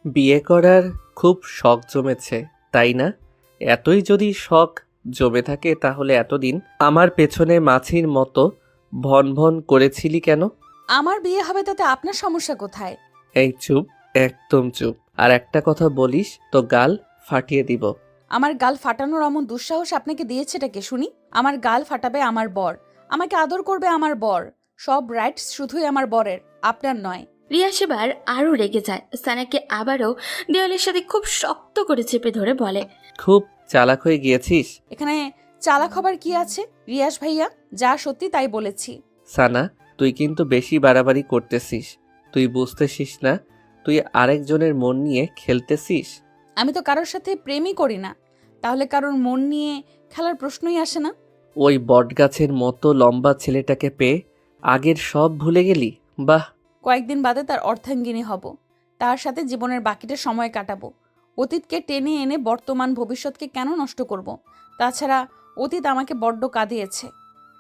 বিয়ে করার খুব শখ জমেছে, তাই না? এতই যদি শখ জমে থাকে তাহলে এতদিন আমার পেছনে মাছির মতো ভন ভন করেছিলি কেন? আমার বিয়ে হবে তাতে আপনার সমস্যা কোথায়? এই চুপ, একদম চুপ। আর একটা কথা বলিস তো গাল ফাটিয়ে দিব। আমার গাল ফাটানোর এমন দুঃসাহস আপনাকে দিয়েছেটা কে শুনি? আমার গাল ফাটাবে আমার বর, আমাকে আদর করবে আমার বর, সব রাইটস শুধুই আমার বরের, আপনার নয়। রিয়া সেবার আরও রেগে যায়। সানাকে আবারও দেওয়ালের সাথে খুব শক্ত করে চেপে ধরে বলে, খুব চালাক হয়ে গিয়েছিস। এখানে চালাক হবার কি আছে রিয়াস ভাইয়া? যা সত্যি তাই বলেছি। সানা, তুই কিন্তু বেশি বাড়াবাড়ি করতেছিস। তুই বুঝতেছিস না তুই আরেকজনের মন নিয়ে খেলতেছিস? আমি তো কারোর সাথে প্রেমই করি না, তাহলে কারোর মন নিয়ে খেলার প্রশ্নই আসে না। ওই বটগাছের মতো লম্বা ছেলেটাকে পেয়ে আগের সব ভুলে গেলি? বাহ! কয়েকদিন বাদে তার অর্ধাঙ্গিনী হব, তার সাথে জীবনের বাকিটা সময় কাটাবো। অতীতকে টেনে এনে বর্তমান ভবিষ্যৎকে কেন নষ্ট করব? তাছাড়া অতীত আমাকে বড্ড কাঁদিয়েছে।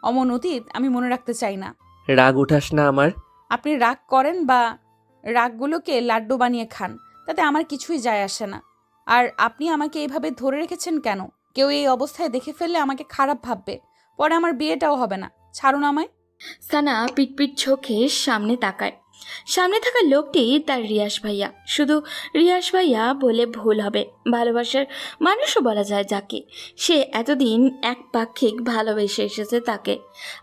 অমন অতীত আমি মনে রাখতে চাই না। রাগ উঠাস না আমার। আপনি রাগ করেন বা রাগগুলোকে লাড্ডু বানিয়ে খান, তাতে আমার কিছুই যায় আসে না। আর আপনি আমাকে এইভাবে ধরে রেখেছেন কেন? কেউ এই অবস্থায় দেখে ফেললে আমাকে খারাপ ভাববে, পরে আমার বিয়েটাও হবে না। ছাড়ুন আমায়। সানা পিটপিট চোখে সামনে তাকায়। সামনে থাকা লোকটি তার রিয়াস ভাইয়া। শুধু রিয়াস ভাইয়া বলে ভুল হবে, ভালোবাসার মানুষও বলা যায় যাকে। সে এতদিন একপাক্ষিক ভালোবেসে এসেছে তাকে,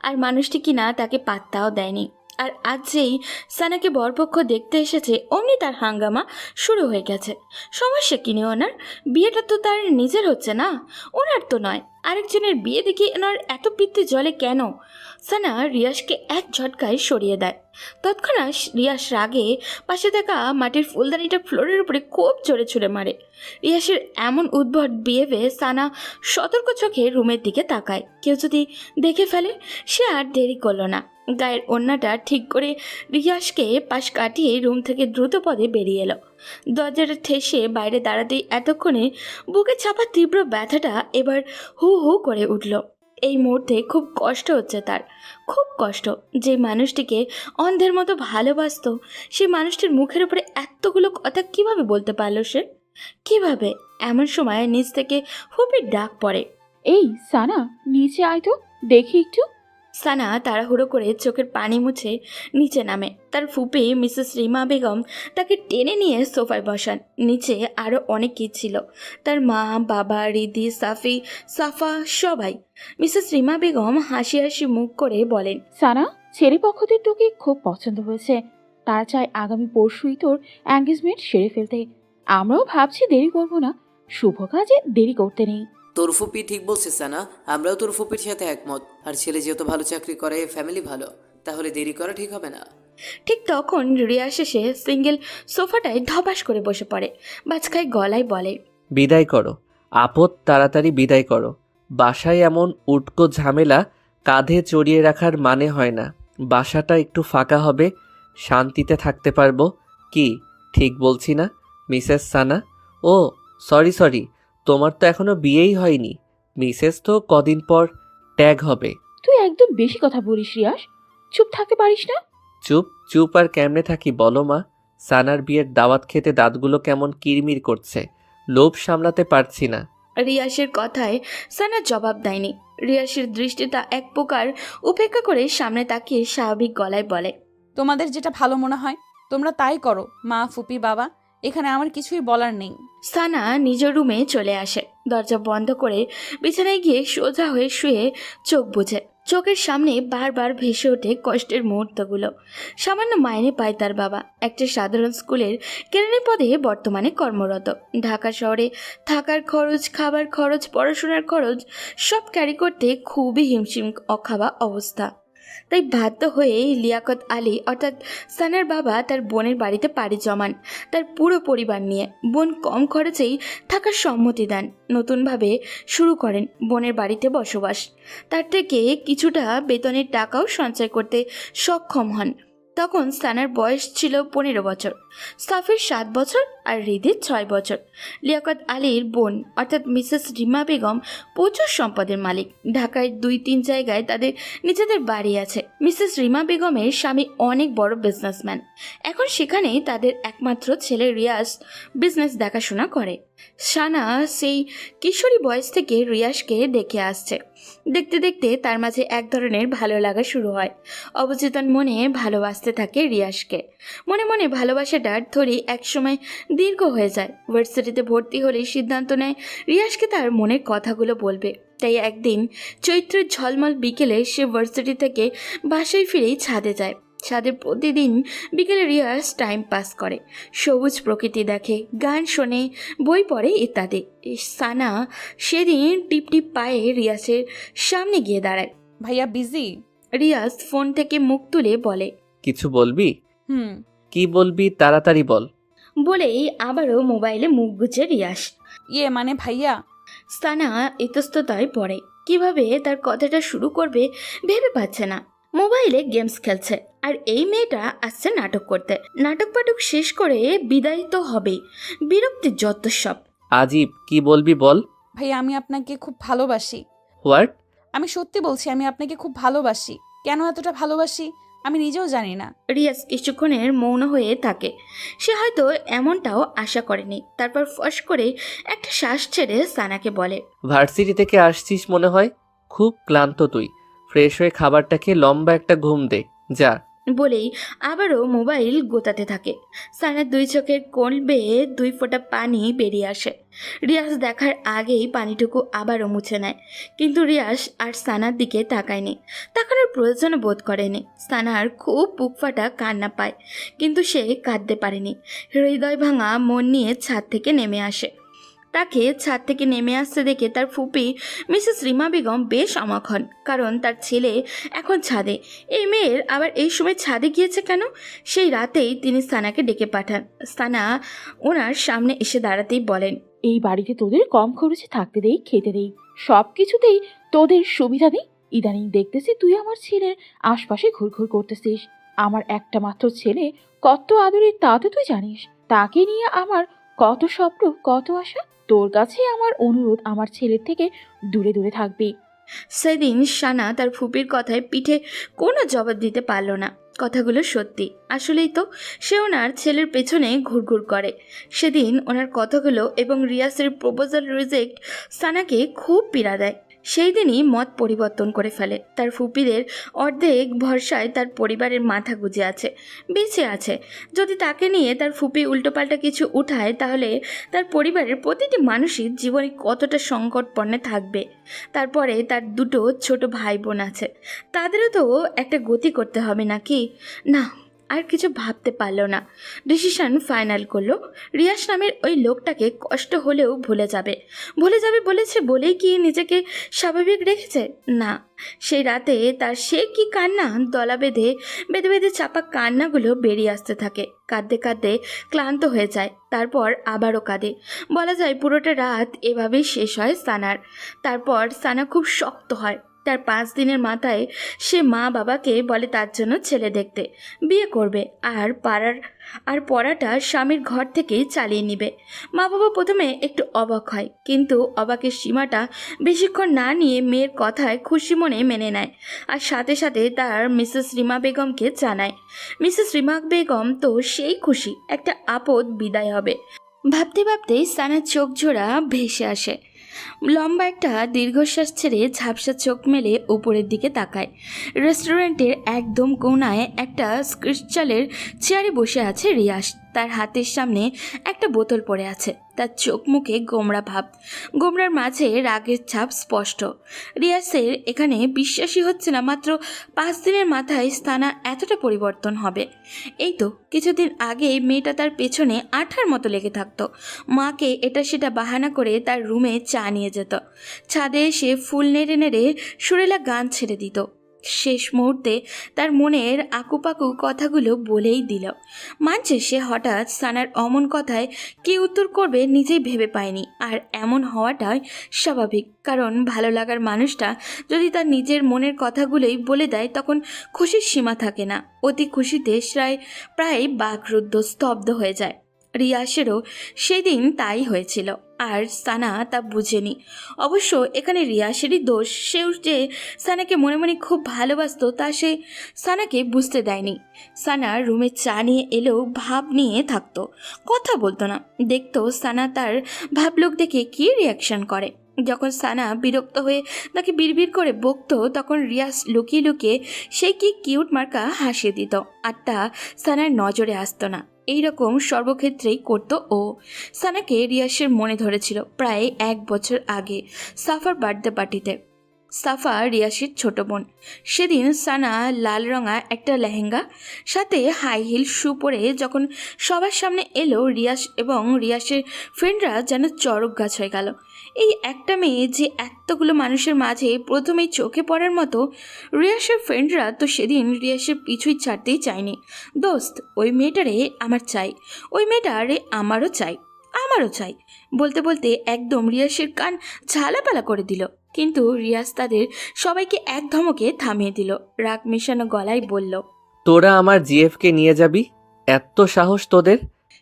আর মানুষটি কিনা তাকে পাত্তাও দেয়নি। আর আজ যেই সানাকে বরপক্ষ দেখতে এসেছে, অমনি তার হাঙ্গামা শুরু হয়ে গেছে। সমস্যা কিনে ওনার? বিয়েটা তো তার নিজের হচ্ছে না, ওনার তো নয়। আরেকজনের বিয়ে দেখে ওনার এত পিত্তে জলে কেন? সানা রিয়াসকে এক ঝটকায় সরিয়ে দেয়। তৎক্ষণাৎ রিয়াস রাগে পাশে থাকা মাটির ফুলদানিটা ফ্লোরের উপরে খুব জোরে ছুঁড়ে মারে। রিয়াসের এমন উদ্ভট বিহেভে সানা সতর্ক চোখে রুমের দিকে তাকায়, কেউ যদি দেখে ফেলে। সে আর দেরি করলো না, গায়ের ওড়নাটা ঠিক করে রিয়াসকে পাশ কাটিয়ে রুম থেকে দ্রুত পদে বেরিয়ে এলো। দরজাটা ঠেসে বাইরে দাঁড়াতেই এতক্ষণে বুকে চাপা তীব্র ব্যথাটা এবার হু হু করে উঠল। এই মুহূর্তে খুব কষ্ট হচ্ছে তার, খুব কষ্ট। যে মানুষটিকে অন্ধের মতো ভালোবাসতো, সেই মানুষটির মুখের উপরে এতগুলো কথা কিভাবে বলতে পারলো সে? কিভাবে? এমন সময় নিচ থেকে ফুপির ডাক পড়ে। এই সানা, নিচে আয় তো, দেখি একটু। সানা তাড়াহুড়ো করে চোখের পানি মুছে নিচে নামে। তার ফুপি মিসেস রিমা বেগম তাকে টেনে নিয়ে সোফায় বসান। নিচে আরও অনেকেই ছিল, তার মা, বাবা, রিদি, সাফি, সাফা, সবাই। মিসেস রিমা বেগম হাসি হাসি মুখ করে বলেন, সানা, ছেলে পক্ষদের তোকে খুব পছন্দ হয়েছে। তারা চায় আগামী পরশুই তোর এঙ্গেজমেন্ট সেরে ফেলতে। আমরাও ভাবছি দেরি করব না, শুভ কাজে দেরি করতে নেই। তোর ফুপি ঠিক বলছিস না? আমরাও তোর ফুপির সাথে একমত। আর ছেলে যেহেতু ভালো চাকরি করে, ফ্যামিলি ভালো, তাহলে দেরি করা ঠিক হবে না। ঠিক তখন রিয়া শেষে সিঙ্গেল সোফাটায় ধপাস করে বসে পড়ে। বাজখাই গলায় বলে, বিদায় করো আপদ, তাড়াতাড়ি বিদায় করো। বাসায় এমন উটকো ঝামেলা কাঁধে চড়িয়ে রাখার মানে হয় না। বাসাটা একটু ফাঁকা হবে, শান্তিতে থাকতে পারবো। কি ঠিক বলছি না মিসেস সানা? ও সরি সরি, তোমার তো এখনো বিয়েই হয়নি। মিসেস তো কদিন পর ট্যাগ হবে। তুই একদম বেশি কথা বলিস রিয়াস, চুপ থাকতে পারিস না? চুপ চুপ আর কেমনে থাকি বলো মা? সানার বিয়ের দাওয়াত খেতে দাঁতগুলো কেমন কিরমির করছে, লোভ সামলাতে পারছি না। রিয়াসের কথায় সানা জবাব দেয়নি। রিয়াসের দৃষ্টিটা এক প্রকার উপেক্ষা করে সামনে তাকিয়ে স্বাভাবিক গলায় বলে, তোমাদের যেটা ভালো মনে হয় তোমরা তাই করো মা, ফুপি, বাবা, এখানে আমার কিছুই বলার নেই। সানা নিজ রুমে চলে আসে। দরজা বন্ধ করে বিছানায় গিয়ে সোজা হয়ে শুয়ে চোখ বুঝে। চোখের সামনে বারবার ভেসে ওঠে কষ্টের মুহূর্তগুলো। সামান্য মাইনে পায় তার বাবা, একটা সাধারণ স্কুলের কেরানি পদে বর্তমানে কর্মরত। ঢাকা শহরে থাকার খরচ, খাবার খরচ, পড়াশোনার খরচ সব ক্যারি করতে খুবই হিমশিম অখাওয়া অবস্থা। তাই বাধ্য হয়ে লিয়াকত আলী অর্থাৎ সানার বাবা তার বোনের বাড়িতে পাড়ি জমান তার পুরো পরিবার নিয়ে। বোন কম খরচেই থাকার সম্মতি দেন। নতুনভাবে শুরু করেন বোনের বাড়িতে বসবাস। তার থেকে কিছুটা বেতনের টাকাও সঞ্চয় করতে সক্ষম হন। তখন সানার বয়স ছিল 15 বছর, সাফির 7 বছর আর হৃদির 6 বছর। লিয়াকত আলীর বোন অর্থাৎ মিসেস রিমা বেগম প্রচুর সম্পদের মালিক। ঢাকায় 2-3 জায়গায় তাদের নিজেদের বাড়ি আছে। মিসেস রিমা বেগমের স্বামী অনেক বড় বিজনেসম্যান। এখন সেখানেই তাদের একমাত্র ছেলে রিয়াজ বিজনেস দেখাশোনা করে। সানা সেই কিশোরী বয়স থেকে রিয়াজকে দেখে আসছে। দেখতে দেখতে তার মাঝে এক ধরনের ভালো লাগা শুরু হয়। অবচেতন মনে ভালোবাসতে থাকে রিয়াজকে। মনে মনে ভালোবাসাটার থরি একসময় দীর্ঘ হয়ে যায়। ভার্সিটিতে ভর্তি হলে সিদ্ধান্ত নেয় রিয়াজকে তার মনের কথাগুলো বলবে। তাই একদিন চৈত্রের ঝলমল বিকেলে সে ভার্সিটি থেকে বাসায় ফিরেই ছাদে যায়। ছাদে প্রতিদিন বিকেলে রিয়াজ টাইম পাস করে, সবুজ প্রকৃতি দেখে, গান শোনে, বই পড়ে ইত্যাদি। সানা সেদিন টিপ টিপ পায়ে রিয়াজের সামনে গিয়ে দাঁড়ায়। ভাইয়া বিজি? রিয়াজ ফোন থেকে মুখ তুলে বলে, কিছু বলবি? হুম। কি বলবি তাড়াতাড়ি বল। বলেই আবারও মোবাইলে মুখ গুজে রিয়াজ। মানে ভাইয়া, সানা ইতস্ততায় পড়ে। কিভাবে তার কথাটা শুরু করবে ভেবে পাচ্ছে না। মোবাইলে গেমস খেলছে আর এই মেয়েটা আসছে নাটক করতে। নাটক পাটক শেষ করে বিদায় তো হবেই। বিরক্তির যত সব। আজিব, কি বলবি বল। ভাইয়া আমি আপনাকে খুব ভালোবাসি। হোয়াট? আমি সত্যি বলছি, আমি আপনাকে খুব ভালোবাসি। কেন এতটা ভালোবাসি আমি নিজেও জানি না। রিয়াজ কিছুক্ষণের মৌন হয়ে থাকে। সে হয়তো এমনটাও আশা করেনি। তারপর ফস করে একটা শ্বাস ছেড়ে সানাকে বলে, ভার্সিটি থেকে আসছিস মনে হয়, খুব ক্লান্ত তুই। ফ্রেশ হয়ে খাবারটা খেয়ে লম্বা একটা ঘুম দে যা। বলেই আবারও মোবাইল গোতাতে থাকে। সানার 2 চোখের কোণ বেয়ে 2 ফোঁটা পানি বেরিয়ে আসে। রিয়াজ দেখার আগেই পানিটুকু আবারও মুছে নেয়। কিন্তু রিয়াজ আর সানার দিকে তাকায়নি, তাকানোর প্রয়োজন বোধ করেনি। সানার খুব বুক ফাটা কান্না পায়, কিন্তু সে কাঁদতে পারেনি। হৃদয় ভাঙা মন নিয়ে ছাদ থেকে নেমে আসে। তাকে ছাদ থেকে নেমে আসতে দেখে তার ফুপি মিসেস রিমা বেগম বেশ অবাক হন, কারণ তার ছেলে এখন ছাদে। এই মেয়ের আবার এই সময় ছাদে গিয়েছে কেন? সেই রাতেই তিনি সানাকে ডেকে পাঠান। সানা ওনার সামনে এসে দাঁড়াতেই বলেন, এই বাড়িতে তোদের কম খরচে থাকতে দেই, খেতে দেই, সব কিছুতেই তোদের সুবিধা দিই। ইদানিং দেখতেছি তুই আমার ছেলের আশপাশে ঘুরঘুর করতেছিস। আমার একটা মাত্র ছেলে কত আদরের তা তো তুই জানিস। তাকে নিয়ে আমার কত স্বপ্ন, কত আশা। তোর কাছে আমার অনুরোধ, আমার ছেলের থেকে দূরে দূরে থাকবি। সেদিন সানা তার ফুপির কথায় পিঠে কোনো জবাব দিতে পারল না। কথাগুলো সত্যি। আসলেই তো সে ওনার ছেলের পেছনে ঘুরঘুর করে। সেদিন ওনার কথাগুলো এবং রিয়াসের প্রপোজাল রিজেক্ট সানাকে খুব পীড়া দেয়। সেই দিনই মত পরিবর্তন করে ফেলে। তার ফুপিদের অর্ধেক ভরসায় তার পরিবারের মাথা গুজে আছে, বেঁচে আছে। যদি তাকে নিয়ে তার ফুপি উল্টোপাল্টা কিছু উঠায়, তাহলে তার পরিবারের প্রতিটি মানুষই জীবনে কতটা সংকটপর্ণে থাকবে। তারপরে তার 2 ছোট ভাই বোন আছে, তাদেরও তো একটা গতি করতে হবে নাকি? না, আর কিছু ভাবতে পারল না। ডিসিশন ফাইনাল করলো, রিয়াস নামের ওই লোকটাকে কষ্ট হলেও ভুলে যাবে বলেছে বলেই কি নিজেকে স্বাভাবিক রেখেছে? না, সেই রাতে তার সে কি কান্না, দলা বেঁধে বেঁধে চাপা কান্নাগুলো বেরিয়ে আসতে থাকে। কাঁদতে কাঁদতে ক্লান্ত হয়ে যায়, তারপর আবারও কাঁদে। বলা যায় পুরোটা রাত এভাবেই শেষ হয় সানার। তারপর সানা খুব শক্ত হয়। তার 5 দিনের মাথায় সে মা বাবাকে বলে তার জন্য ছেলে দেখতে, বিয়ে করবে আর পড়াটা স্বামীর ঘর থেকেই চালিয়ে নিবে। মা বাবা প্রথমে একটু অবাক হয়, কিন্তু অবাকের সীমাটা বেশিক্ষণ না নিয়ে মেয়ের কথায় খুশি মনে মেনে নেয়। আর সাথে সাথে তার মিসেস রিমা বেগমকে জানায়। মিসেস রিমা বেগম তো সেই খুশি, একটা আপদ বিদায় হবে। ভাবতে ভাবতেই সানার চোখ জোড়া ভেসে আসে। লম্বা একটা দীর্ঘশ্বাস ছেড়ে ঝাপসা চোখ মেলে উপরের দিকে তাকায়। রেস্টুরেন্টের একদম কোণায় একটা ক্রিস্টালের চেয়ারে বসে আছে রিয়াস। তার হাতের সামনে একটা বোতল পড়ে আছে। তার চোখ মুখে গোমড়া ভাব, গোমড়ার মাঝে রাগের ছাপ স্পষ্ট। রিয়াসের এখানে বিশ্বাসই হচ্ছে না, মাত্র 5 দিনের মাথায় সানা এতটা পরিবর্তন হবে। এই তো কিছুদিন আগে মেয়েটা তার পেছনে আঠার মতো লেগে থাকতো। মাকে এটা সেটা বাহানা করে তার রুমে চা নিয়ে যেত। ছাদে এসে ফুল নেড়ে নেড়ে সুরেলা গান ছেড়ে দিত। শেষ মুহূর্তে তার মনের আকুপাকু কথাগুলো বলেই দিল। মানছে সে হঠাৎ সানার অমন কথায় কী উত্তর করবে নিজেই ভেবে পায়নি। আর এমন হওয়াটাই স্বাভাবিক, কারণ ভালো লাগার মানুষটা যদি তার নিজের মনের কথাগুলোই বলে দেয় তখন খুশির সীমা থাকে না। অতি খুশিতে প্রায় বাকরুদ্ধ স্তব্ধ হয়ে যায়। রিয়াসেরও সেদিন তাই হয়েছিল, আর সানা তা বুঝেনি। অবশ্য এখানে রিয়াসেরই দোষ। সেও যে সানাকে মনে মনে খুব ভালোবাসতো তা সে সানাকে বুঝতে দেয়নি। সানা রুমে চা নিয়ে এলেও ভাব নিয়ে থাকতো, কথা বলতো না। দেখতো সানা তার ভাবলোক দেখে কী রিয়াকশন করে। যখন সানা বিরক্ত হয়ে তাকে বিড়বিড় করে বকতো তখন রিয়াস লুকিয়ে লুকিয়ে সে কি কিউট মার্কা হাসিয়ে দিত, আর তা সানার নজরে আসতো না। এইরকম সর্বক্ষেত্রেই করতো ও। সানাকে রিয়াসের মনে ধরেছিল প্রায় 1 বছর আগে সাফার বার্থডে পার্টিতে। সাফা রিয়াসের ছোট বোন। সেদিন সানা লাল রঙা একটা লেহেঙ্গা সাথে হাই হিল শু পরে যখন সবার সামনে এলো, রিয়াস এবং রিয়াসের ফ্রেন্ডরা যেন চড়ক গাছ হয়ে গেল। এই একটা মেয়ে যে এতগুলো মানুষের মাঝে প্রথমেই চোখে পড়ার মতো। রিয়াসের ফ্রেন্ডরা তো সেদিন রিয়াসের পিছুই ছাড়তেই চায়নি। দোস্ত, ওই মেয়েটারে আমার চাই, ওই মেয়েটারে আমারও চাই, আমারও চাই বলতে বলতে একদম রিয়াসের কান ঝালাপালা করে দিল। কিন্তু রিয়াস তাদের সবাইকে এক ধমকে থামিয়ে দিল। রাগ মেশানো গলায় বলল, তোরা আমার জিএফকে নিয়ে যাবি? এত সাহস তোদের?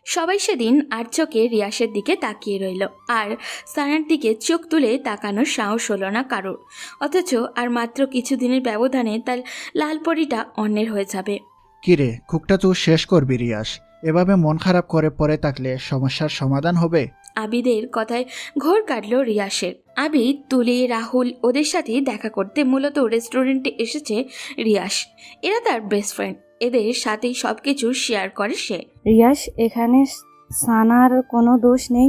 সবাই সেদিন আর চোখে রিয়াসের দিকে তাকিয়ে রইল, আর সানার দিকে চোখ তুলে তাকানোর সাহস হলো না কারোর। অথচ আর মাত্র কিছুদিনের ব্যবধানে তার লালপরিটা অন্যের হয়ে যাবে। কিরে, কুকটা তুই শেষ করবি রিয়াস। এভাবে মন খারাপ করে পড়ে থাকলে সমস্যার সমাধান হবে? আবিদের কথায় ঘোর কাটল রিয়াসের। আবিদ, তুলি, রাহুল ওদের সাথে দেখা করতে মূলত রেস্টুরেন্টে এসেছে রিয়াস। এরা তার বেস্ট ফ্রেন্ড, এদের সাথেই সব কিছু শেয়ার করে সে। রিয়াস, এখানে সানার কোনো দোষ নেই।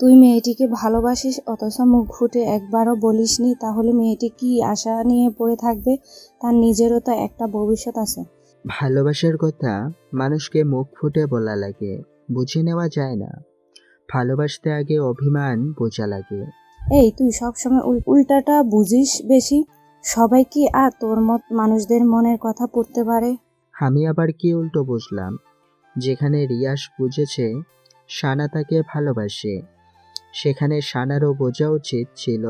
তুই মেয়েটিকে ভালোবাসিস অথচ মুখ ফুটে একবারও বলিসনি, তাহলে মেয়েটি কি আশা নিয়ে পড়ে থাকবে? তার নিজেরও তো একটা ভবিষ্যৎ আছে। ভালোবাসার কথা মানুষকে মুখ ফুটে বলা লাগে, বুঝে নেওয়া যায় না। ভালোবাসতে আগে অভিমান বোঝা লাগে। এই, তুই সবসময় উল্টাটা বুঝিস বেশি। সবাই কি আর তোর মত মানুষদের মনের কথা পড়তে পারে? আমি আবার কি উল্টো বুঝলাম? যেখানে রিয়াস বুঝেছে সানা তাকে ভালোবাসে, সেখানে সানারও বোঝা উচিত ছিল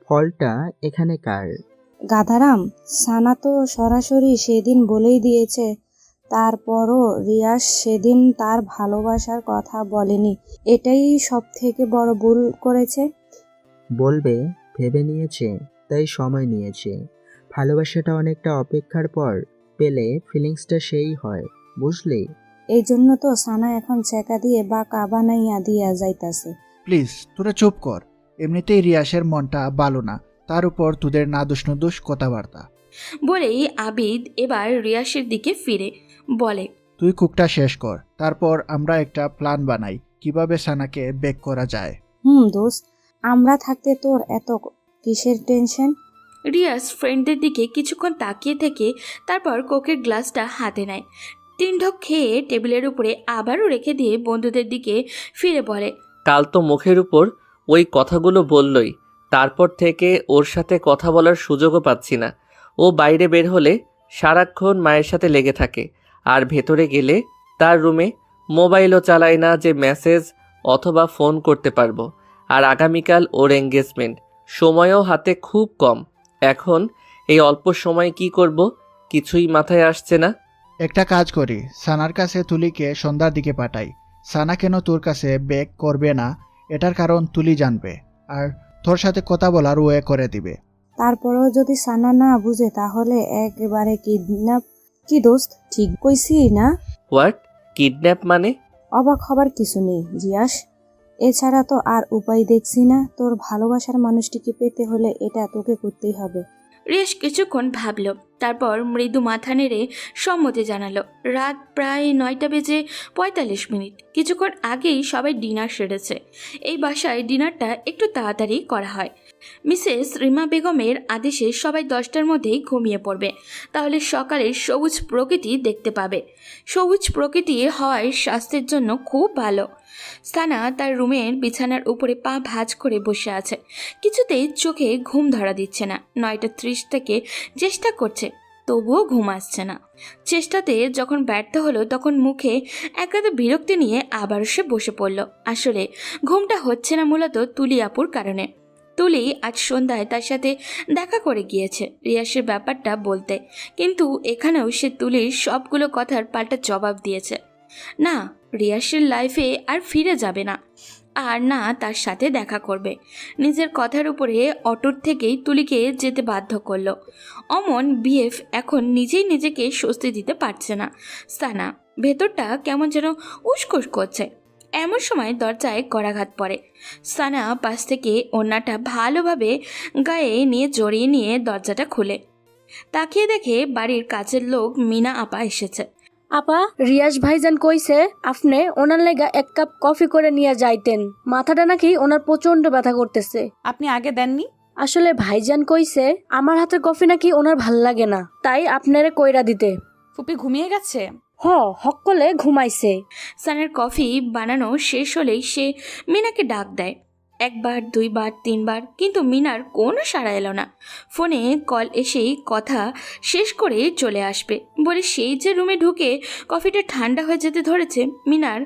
ফলটা এখানে কার। গাধারাম, সানা তো সরাসরি সেদিন বলেই দিয়েছে। তারপরও রিয়াস সেদিন তার ভালোবাসার কথা বলেনি। এটাই সব থেকে বড় ভুল করেছে। বলবে ভেবে নিয়েছে, তাই সময় নিয়েছে। ভালোবাসাটা অনেকটা অপেক্ষার পর পেলে ফিলিংসটা সেই হয়, বুঝলি? এই জন্য তো সানা এখন চেকা দিয়ে বা কাবানাইয়া দিয়া যাইতাছে। প্লিজ তোরা চুপ কর। এমনিতেই রিয়াসের মনটা ভালো না, তার উপর তোদের নাদুস নুদুস কথাবার্তা। বলেই আবিদ এবার রিয়াসের দিকে ফিরে বলে, তুই কুকটা শেষ কর, তারপর আমরা একটা প্ল্যান বানাই কিভাবে সানাকে বেক করা যায়। দোস্ত, আমরা থাকতে তোর এত কিসের টেনশন? রিয়াস ফ্রেন্ডদের দিকে কিছুক্ষণ তাকিয়ে থেকে তারপর কোকের গ্লাসটা হাতে নেয়। 3 ঢোক খেয়ে টেবিলের উপরে আবারও রেখে দিয়ে বন্ধুদের দিকে ফিরে বলে, কাল তো মুখের উপর ওই কথাগুলো বললই, তারপর থেকে ওর সাথে কথা বলার সুযোগও পাচ্ছি না। ও বাইরে বের হলে সারাক্ষণ মায়ের সাথে লেগে থাকে, আর ভেতরে গেলে তার রুমে মোবাইলও চালায় না যে মেসেজ অথবা ফোন করতে পারবো। আর আগামীকাল ওর এঙ্গেজমেন্ট, সময়ও হাতে খুব কম। এখন এই অল্প সময় কি করব কিছুই মাথায় আসছে না। একটা কাজ করি, সানার কাছে তুলিকে সন্ধ্যার দিকে পাঠাই। সানা কেন তোর কাছে বেক করবে না এটার কারণ তুলি জানবে, আর তোর সাথে কথা বলার ওয়ে করে দিবে। তারপরেও যদি সানা না বুঝে তাহলে একেবারে কিডন্যাপ। কি দোস্ত, ঠিক কইছি না? হোয়াট? কিডন্যাপ মানে? অবাক হবার কিছু নেই রিয়াস। এছাড়া তো আর উপায় দেখছি না। তোর ভালোবাসার মানুষটিকে পেতে হলে এটা তোকে করতেই হবে। রিয়াস কিছুক্ষণ ভাবল, তারপর মৃদু মাথা নেড়ে সম্মতি জানালো। রাত প্রায় 9:45। কিছুক্ষণ আগেই সবাই ডিনার সেরেছে। এই বাসায় ডিনারটা একটু তাড়াতাড়ি করা হয়। মিসেস রিমা বেগমের আদেশে সবাই 10টার মধ্যেই ঘুমিয়ে পড়বে, তাহলে সকালে সবুজ প্রকৃতি দেখতে পাবে। সবুজ প্রকৃতি হওয়ায় স্বাস্থ্যের জন্য খুব ভালো। সানা তার রুমের বিছানার উপরে পা ভাঁজ করে বসে আছে। কিছুতেই চোখে ঘুম ধরা দিচ্ছে না। 9:30 থেকে চেষ্টা করছে, তবুও ঘুম আসছে না। চেষ্টাতে যখন ব্যর্থ হলো তখন মুখে একান্ত বিরক্তি নিয়ে আবারও সে বসে পড়ল। আসলে ঘুমটা হচ্ছে না মূলত তুলি আপুর কারণে। তুলি আজ সন্ধ্যায় তার সাথে দেখা করে গিয়েছে রিয়াসের ব্যাপারটা বলতে, কিন্তু এখানেও সে তুলির সবগুলো কথার পাল্টা জবাব দিয়েছে। না, রিয়াসের লাইফে আর ফিরে যাবে না, আর না তার সাথে দেখা করবে। নিজের কথার উপরে অটুট থেকেই তুলিকে যেতে বাধ্য করলো। অমন বিএফ এখন নিজেই নিজেকে স্বস্তি দিতে পারছে না। সানা ভেতরটা কেমন যেন উসকুস করছে। এমন সময় দরজায় করাঘাত পড়ে। সানা পাশ থেকে ওড়নাটা ভালোভাবে গায়ে নিয়ে জড়িয়ে নিয়ে দরজাটা খুলে তাকিয়ে দেখে বাড়ির কাছের লোক মিনা আপা এসেছে। আপা, রিয়াজ ভাইজান কইছে আপনি ওনার লেগা 1 কাপ কফি করে নিয়ে যাইতেন, মাথাটা নাকি ওনার প্রচন্ড ব্যথা করতেছে। আপনি আগে দেননি? আসলে ভাইজান কইছে আমার হাতের কফি নাকি ওনার ভাল লাগে না, তাই আপনারে কইরা দিতে। ফুপি ঘুমিয়ে গেছে? হকলে ঘুমাইছে। সানার কফি বানানো শেষ হলেই সে মিনাকে ডাক দেয়। 1 বার 2 বার 3 বার, কিন্তু মিনার কোনো সাড়া এলো না। ফোনে কল এসেই কথা শেষ করে চলে আসবে বলে সেই যে রুমে ঢুকে কফিটা ঠান্ডা হয়ে যেতে ধরেছে, মিনার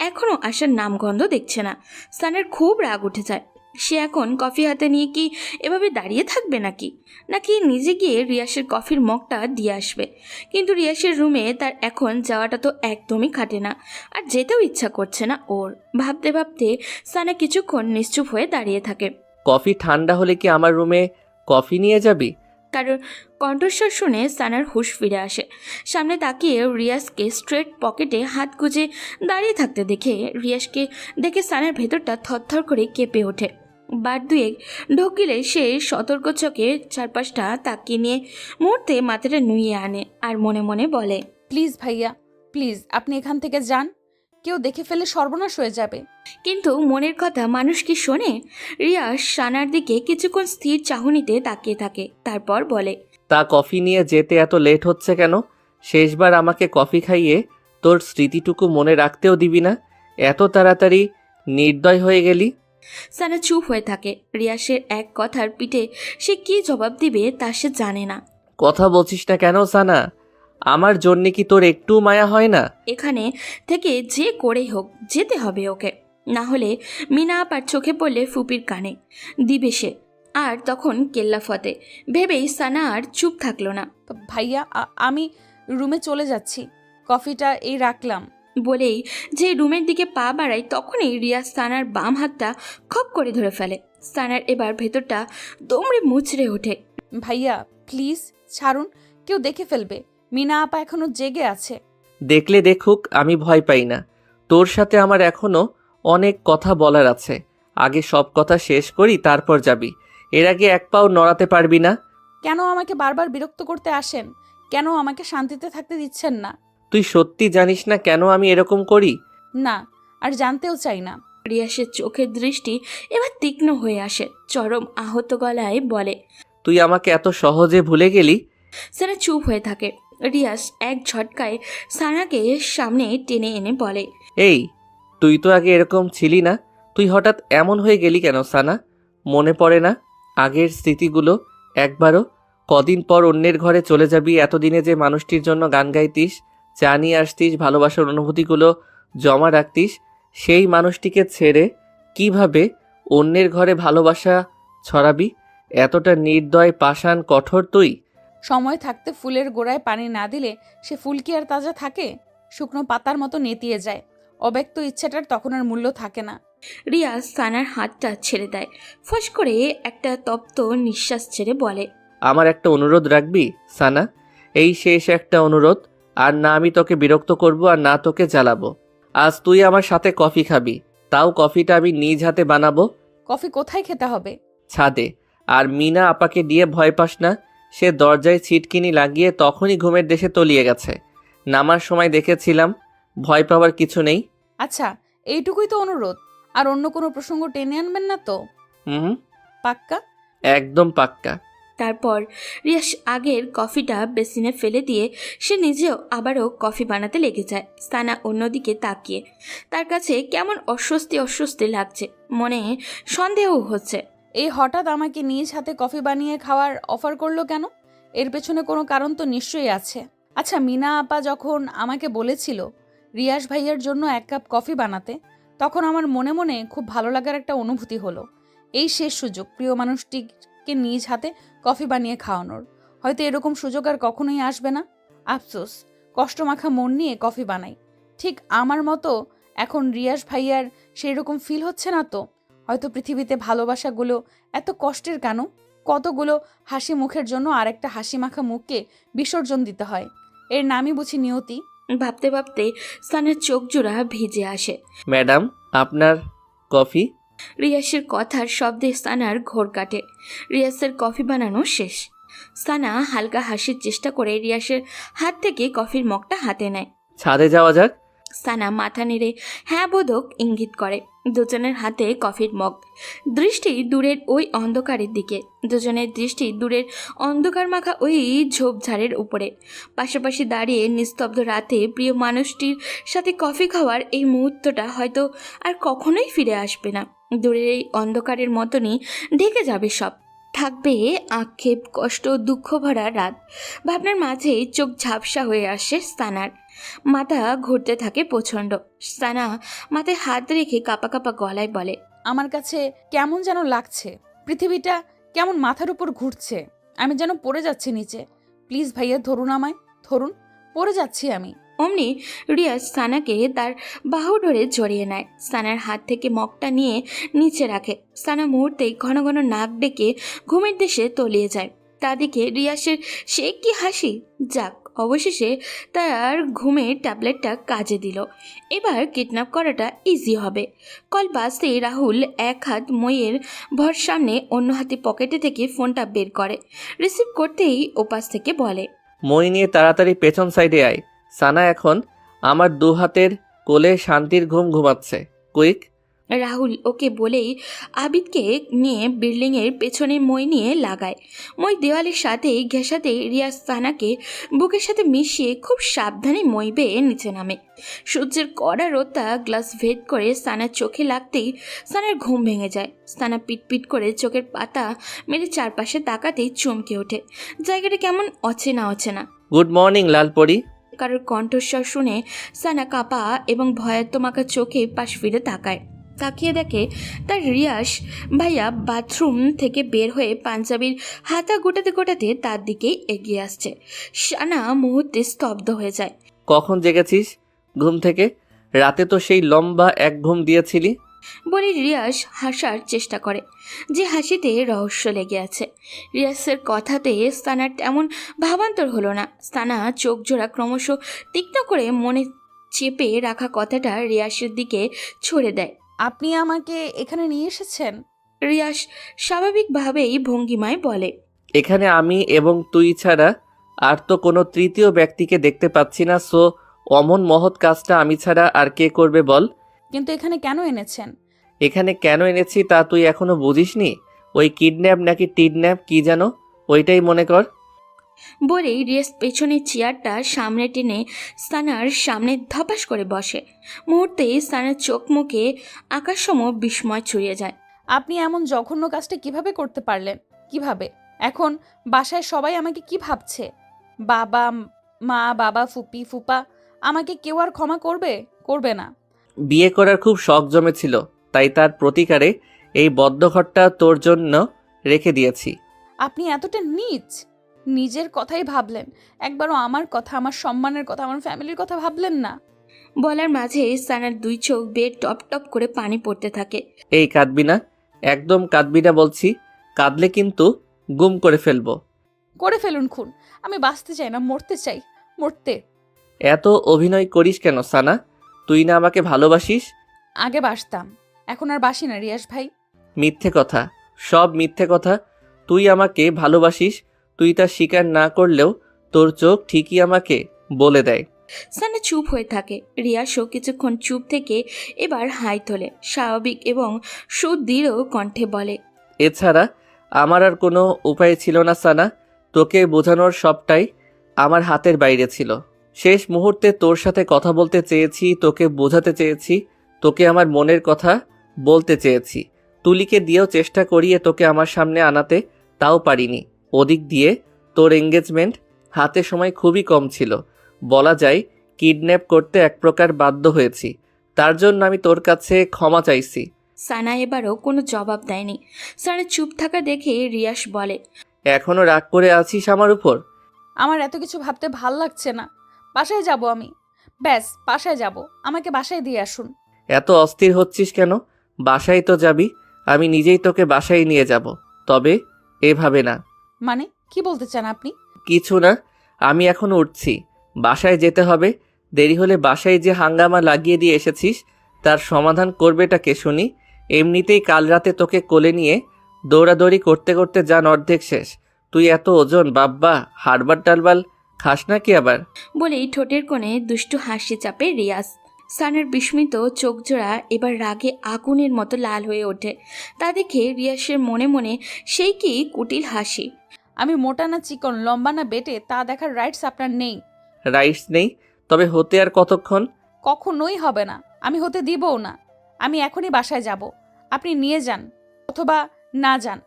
এখনও আসার নামগন্ধ দেখছে না। সানার খুব রাগ উঠে যায়। সে এখন কফি হাতে নিয়ে কি এভাবে দাঁড়িয়ে থাকবে নাকি নিজে গিয়ে রিয়াসের কফির মগটা দিয়ে আসবে। কিন্তু রিয়াসের রুমে তার এখন যাওয়াটা তো একদমই খাটে না, আর যেতেও ইচ্ছা করছে না ওর। ভাবতে ভাবতে সানা কিছুক্ষণ নিশ্চুপ হয়ে দাঁড়িয়ে থাকে। কফি ঠান্ডা হলে কি আমার রুমে কফি নিয়ে যাবি? কারণ কণ্ঠস্বর শুনে সানার হুঁশ ফিরে আসে। সামনে তাকিয়ে রিয়াসকে স্ট্রেট পকেটে হাত গুজে দাঁড়িয়ে থাকতে রিয়াসকে দেখে সানার ভেতরটা থরথর করে কেঁপে ওঠে। বার 2 ঢোকিলে সে সতর্ক চোখে চারপাশটা তাকিয়ে নিয়ে মুহূর্তে মাথাটা নুইয়ে আনে আর মনে মনে বলে, প্লিজ ভাইয়া, প্লিজ আপনি এখান থেকে যান, কেউ দেখে ফেলে সর্বনাশ হয়ে যাবে। কিন্তু মনের কথা মানুষ কি শোনে? রিয়াস সানার দিকে কিছুক্ষণ স্থির চাহনিতে তাকিয়ে থাকে, তারপর বলে, তা কফি নিয়ে যেতে এত লেট হচ্ছে কেন? শেষবার আমাকে কফি খাইয়ে তোর স্মৃতিটুকু মনে রাখতেও দিবি না, এত তাড়াতাড়ি নির্দয় হয়ে গেলি। সানা চুপ হয়ে থাকে। রিয়াসের এক কথার পিঠে সে কি জবাব দিবে তা সে জানে না। কথা বলছিস না কেন সানা? আমার জন্যে কি তোর একটু মায়া হয় না? এখানে থেকে যে করেই হোক যেতে হবে ওকে, না হলে মিনা আপার চোখে পড়লে ফুপির কানে দিবে সে, আর তখন কেল্লা ফতে। ভেবেই সানা আর চুপ থাকলো না। ভাইয়া আমি রুমে চলে যাচ্ছি, কফিটা এই রাখলাম। বলেই যে রুমের দিকে পা বাড়ায় তখনই রিয়া সানার বাম হাতটা খপ করে ধরে ফেলে। সানার এবার ভেতরটা দমড়ে মুচড়ে ওঠে। ভাইয়া প্লিজ ছাড়ুন, কেউ দেখে ফেলবে। মিনা আপা এখনো জেগে আছে। দেখলে দেখুক, আমি ভয় পাই না। তোর সাথে আমার এখনো অনেক কথা বলার আছে। আগে সব কথা শেষ করি, তারপর যাবি। এর আগে এক পাও নড়াতে পারবি না। কেন আমাকে বারবার বিরক্ত করতে আসেন? কেন আমাকে শান্তিতে থাকতে দিচ্ছেন না? তুই সত্যি জানিস না কেন আমি এরকম করি? না, আর জানতেও চাই না। রিয়াসের চোখের দৃষ্টি এবার তীক্ষ্ণ হয়ে আসে। চরম আহত গলায় বলে, তুই আমাকে এত সহজে ভুলে গেলি? সানা চুপ হয়ে থাকে। রিয়াস এক ঝটকায় সানাকে সামনে টেনে এনে বলে, এই, তুই তো আগে এরকম ছিলি না, তুই হঠাৎ এমন হয়ে গেলি কেন সানা? মনে পড়ে না আগের স্মৃতিগুলো একবারও? কদিন পর অন্যের ঘরে চলে যাবি, এতদিনে যে মানুষটির জন্য গান গাইতিস, চা নিয়ে আসতিস, ভালোবাসার অনুভূতিগুলো জমা রাখতিস, সেই মানুষটিকে ছেড়ে কিভাবে অন্যের ঘরে ভালোবাসা ছড়াবি? এতটা নির্দয়, পাষাণ, কঠোর তুই? সময় থাকতে ফুলের গোড়ায় পানি না দিলে সে ফুল কি আর তাজা থাকে? শুকনো পাতার মতো নেতিয়ে যায়। অব্যক্ত ইচ্ছাটার তখন আর মূল্য থাকে না। রিয়া সানার হাতটা ছেড়ে দেয়। ফস করে একটা তপ্ত নিঃশ্বাস ছেড়ে বলে, আমার একটা অনুরোধ রাখবি সানা? এই শেষ একটা অনুরোধ। আর না আমি তোকে বিরক্ত করব, আর না তোকে জ্বালাবো। আজ তুই আমার সাথে কফি খাবি, তাও কফিটা আমি নিজ হাতে বানাবো। কফি কোথায় খেতে হবে? ছাদে। আর মিনা আপাকে দিয়ে ভয় পাস না, সে দরজায় ছিটকিনি লাগিয়ে তখনই ঘুমের দেশে তলিয়ে গেছে। নামার সময় দেখেছিলাম, ভয় পাওয়ার কিছু নেই। আচ্ছা, এইটুকুই তো অনুরোধ? আর অন্য কোনো প্রসঙ্গ টেনে আনবেন না তো? হুম, পাক্কা? একদম পাক্কা। তারপর রিয়াস আগের কফিটা বেসিনে ফেলে দিয়ে সে নিজেও আবারও কফি বানাতে লেগে যায়। সানা অন্যদিকে তাকিয়ে তার কাছে কেমন অস্বস্তি অস্বস্তি লাগছে, মনে সন্দেহও হচ্ছে। এই হঠাৎ আমাকে নিজ হাতে কফি বানিয়ে খাওয়ার অফার করলো কেন? এর পেছনে কোনো কারণ তো নিশ্চয়ই আছে। আচ্ছা, মিনা আপা যখন আমাকে বলেছিল রিয়াস ভাইয়ার জন্য 1 কাপ কফি বানাতে, তখন আমার মনে মনে খুব ভালো লাগার একটা অনুভূতি হলো। এই শেষ সুযোগ প্রিয় মানুষটিকে নিজ হাতে কফি বানিয়ে খাওয়ানোর। হয়তো এরকম সুযোগ আর কখনোই আসবে না। আফসোস, কষ্টমাখা মন নিয়ে কফি বানাই। ঠিক আমার মতো এখন রিয়াস ভাইয়ার সেই রকম ফিল হচ্ছে না তো? হয়তো পৃথিবীতে ভালোবাসাগুলো এত কষ্টের কেন? কতগুলো হাসি মুখের জন্য আরেকটা হাসি মাখা মুখকে বিসর্জন দিতে হয়। এর নামই বুঝি নিয়তি। ভাবতে ভাবতে সানার চোখ জোড়া ভিজে আসে। ম্যাডাম, আপনার কফি। রিয়াসের কথার শব্দে সানার ঘোর কাটে। রিয়াসের কফি বানানো শেষ। সানা হালকা হাসির চেষ্টা করে রিয়াসের হাত থেকে কফির মগটা হাতে নেয়। ছাদে যাওয়া যাক। সানা মাথা নেড়ে হ্যাঁ বোধক ইঙ্গিত করে। দুজনের হাতে কফির মগ, দৃষ্টি দূরের ওই অন্ধকারের দিকে। দুজনের দৃষ্টি দূরের অন্ধকার মাখা ওই ঝোপঝাড়ের উপরে। পাশাপাশি দাঁড়িয়ে নিস্তব্ধ রাতে প্রিয় মানুষটির সাথে কফি খাওয়ার এই মুহূর্তটা হয়তো আর কখনোই ফিরে আসবে না। দূরের এই অন্ধকারের মতনই ঢেকে যাবে সব। থাকবে আক্ষেপ, কষ্ট, দুঃখ ভরা রাত। ভাবনার মাঝে চোখ ঝাপসা হয়ে আসে সানার। মাথা ঘুরতে থাকে প্রচণ্ড। সানা মাথায় হাত রেখে কাঁপা কাঁপা গলায় বলে, আমার কাছে কেমন যেন লাগছে। পৃথিবীটা কেমন মাথার উপর ঘুরছে। আমি যেন পড়ে যাচ্ছি নিচে। প্লিজ ভাইয়া, ধরুন আমায়, ধরুন, পড়ে যাচ্ছি আমি। অমনি রিয়াজ সানাকে তার বাহু ধরে জড়িয়ে নেয়। সানার হাত থেকে মগটা নিয়ে নিচে রাখে। সানা মুহূর্তেই ঘন ঘন নাক ডেকে ঘুমের দেশে তলিয়ে যায়। তা দেখে রিয়াসের সে কি হাসি। যাক, অবশেষে তার ঘুমের ট্যাবলেটটা কাজে দিল। এবার কিডন্যাপ করাটা ইজি হবে। কল বাজতেই রাহুল এক হাত মইয়ের ভর সামনে, অন্য হাতে পকেটে থেকে ফোনটা বের করে। রিসিভ করতেই ওপাশ থেকে বলে, মই নিয়ে তাড়াতাড়ি পেছন সাইডে আয়। সানা এখন আমার 2 হাতের কোলে শান্তির ঘুম ঘুমাচ্ছে। কুইক। রাহুল ওকে বলেই আবিদকে নিয়ে বিল্ডিংয়ের পেছনে মই নিয়ে লাগায়। মই দেওয়ালের সাথে ঘেঁষাতে রিয়াজ সানাকে বুকের সাথে মিশিয়ে খুব সাবধানে মই বেয়ে নিচে নামে। সূর্যের কড়া রোদটা গ্লাস ভেদ করে সানার চোখে লাগতেই সানার ঘুম ভেঙে যায়। সানা পিটপিট করে চোখের পাতা মেরে চারপাশে তাকাতেই চমকে ওঠে। জায়গাটা কেমন অচেনা অচেনা। Good morning Lalpari. কারোর কণ্ঠস্বর শুনে সানা কাঁপা এবং ভয়াত্মমাকা চোখে পাশ ফিরে তাকায়। তাকিয়ে দেখে তার রিয়াস ভাইয়া বাথরুম থেকে বের হয়ে পাঞ্জাবির হাতা গোটাতে গোটাতে তার দিকেই এগিয়ে আসছে। সানা মুহূর্তে স্তব্ধ হয়ে যায়। কখন জেগেছিস ঘুম থেকে? রাতে তো সেই লম্বা এক ঘুম দিয়েছিলি। বলে রিয়াস হাসার চেষ্টা করে, যে হাসিতে রহস্য লেগে আছে। রিয়াসের কথাতে সানার তেমন ভাবান্তর হলো না। সানা চোখ জোড়া ক্রমশ তীক্ষ্ণ করে মনে চেপে রাখা কথাটা রিয়াসের দিকে ছুড়ে দেয়। আপনি আমাকে এখানে নিয়ে এসেছেন? রিয়াস স্বাভাবিকভাবেই ভঙ্গিমায় বলে, এখানে আমি এবং তুই ছাড়া আর তো কোনো তৃতীয় ব্যক্তিকে দেখতে পাচ্ছি না। সো অমন মহৎ কাজটা আমি ছাড়া আর কে করবে বল? কিন্তু এখানে কেন এনেছেন? এখানে কেন এনেছি তা তুই এখনো বুঝিসনি? ওই কিডন্যাপ নাকি টিডন্যাপ কি যেন, ওইটাই মনে কর। বলেই রিয়াস পেছনের চেয়ারটা সামনে টেনে সানার সামনে ধপাস করে বসে। মুহূর্তেই সানার চোখ মুখে আকাশসম বিস্ময় ছড়িয়ে যায়। আপনি এমন জঘন্য কাজটা কিভাবে করতে পারলেন? কিভাবে? এখন বাসায় সবাই আমাকে কি ভাবছে? বাবা মা, বাবা, ফুপি, ফুপা, আমাকে কেউ আর ক্ষমা করবে? করবে না। বিয়ে করার খুব শখ জমেছিল, তাই তার প্রতিকারে এই বদ্ধঘরটা তোর জন্য রেখে দিয়েছি। আপনি এতটা নীচ! নিজের কথাই ভাবলেন, একবারও আমার কথা, আমার সম্মানের কথা, আমার ফ্যামিলির কথা ভাবলেন না। বলার মাঝে সানার 2 চোখ বেয়ে টপ টপ করে পানি পড়তে থাকে। এই কাঁদবি না, একদম কাঁদবি না বলছি। কাঁদলে কিন্তু গুম করে ফেলবো। করে ফেলুন খুন, আমি বাঁচতে চাই না, মরতে চাই, মরতে। এত অভিনয় করিস কেন সানা? তুই না আমাকে ভালোবাসিস? আগে বাসতাম, এখন আর বাসি না রিয়াস ভাই। মিথ্যে কথা, সব মিথ্যে কথা। তুই আমাকে ভালোবাসিস, তুই তা স্বীকার না করলেও তোর চোখ ঠিকই আমাকে বলে দেয়। সানা চুপ হয়ে থাকে। রিয়াসও কিছুক্ষণ চুপ থেকে এবার হাই তোলে, স্বাভাবিক এবং সুদৃঢ় কণ্ঠে বলে, এছাড়া আমার আর কোনো উপায় ছিল না সানা, তোকে বোঝানোর সবটাই আমার হাতের বাইরে ছিল। শেষ মুহূর্তে তোর সাথে কথা বলতে চেয়েছি, তোকে বোঝাতে চেয়েছি, তোকে আমার মনের কথা বলতে চেয়েছি। তুলিকে দিয়েও চেষ্টা করিয়ে তোকে আমার সামনে আনাতে, তাও পারিনি। ওদিক দিয়ে তোর এঙ্গেজমেন্ট, হাতে সময় খুবই কম ছিল, বলা যায় কিডন্যাপ করতে এক প্রকার বাধ্য হয়েছি। তার জন্য আমি তোর কাছে ক্ষমা চাইছি। সানা এবারও কোনো জবাব দেয়নি। সানা চুপ থাকা দেখে রিয়াস বলে, এখনো রাগ করে আছিস আমার উপর? আমার এত কিছু ভাবতে ভাল লাগছে না। বাসায় যাব আমি, ব্যাস বাসায় যাব। আমাকে বাসায় দিয়ে আসুন। এত অস্থির হচ্ছিস কেন? বাসায় তো যাবি, আমি নিজেই তোকে বাসায় নিয়ে যাব, তবে এভাবে না। মানে কি বলতে চান আপনি? কিছু না, আমি এখন উঠছি, বাসায় যেতে হবে। দেরি হলে বাসায় যে হাঙ্গামা লাগিয়ে দিয়ে এসেছিস তার সমাধান করবেটা কে শুনি? এমনিতেই কাল রাতে তোকে কোলে নিয়ে দৌড়াদৌড়ি করতে করতে যান অর্ধেক শেষ। তুই এত ওজন বাব্বা, হাড়বাল টালবাল খাস না কি আবার? বলেই ঠোঁটের কোণে দুষ্টু হাসি চাপে রিয়াজ। সানার বিস্মিত চোখজোড়া এবার রাগে আগুনের মতো লাল হয়ে ওঠে। তা দেখে রিয়াসের মনে মনে সেই কি কুটিল হাসি। আমি মোটা না চিকন, লম্বা না বেটে, তা দেখার রাইটস আপনার নেই। রাইটস নেই? তবে হতে আর কতক্ষণ? কখনোই হবে না, আমি হতে দিবও না। আমি এখনই বাসায় যাব, আপনি নিয়ে যান অথবা না যান।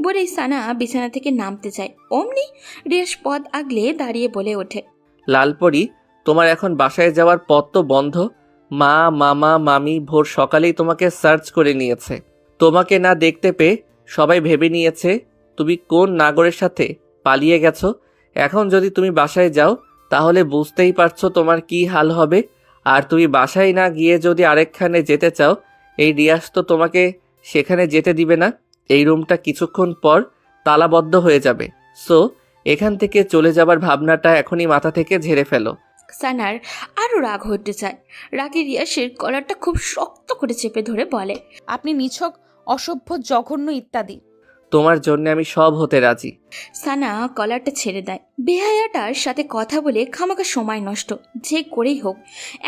বলেই সানা বিছানা থেকে নামতে চায়। অমনি রিয়াস পদ আগলে দাঁড়িয়ে বলে ওঠে, লালপরি, তোমার এখন বাসায় যাওয়ার পথ তো বন্ধ। মা, মামা, মামি ভোর সকালেই তোমাকে সার্চ করে নিয়েছে। তোমাকে না দেখতে পেয়ে সবাই ভেবে নিয়েছে তুমি কোন নাগরের সাথে পালিয়ে গেছো। এখন যদি তুমি বাসায় যাও তাহলে বুঝতেই পারছো তোমার কি হাল হবে। আর তুমি বাসায় না গিয়ে যদি আরেকখানে যেতে চাও, এই রিয়াজ তো তোমাকে সেখানে যেতে দিবে না। এই রুমটা কিছুক্ষণ পর তালাবদ্ধ হয়ে যাবে। সো এখান থেকে চলে যাবার ভাবনাটা এখনই মাথা থেকে ঝেড়ে ফেলো। সানার আরও রাগ হতে চায়। রাগে রিয়াসের কলারটা খুব শক্ত করে চেপে ধরে বলে, আপনি নিছক, অসভ্য, জঘন্য ইত্যাদি। তোমার জন্য আমি সব হতে রাজি। সানা কলারটা ছেড়ে দেয়। বেহায়াটার সাথে কথা বলে খামাখা সময় নষ্ট যে করেই হোক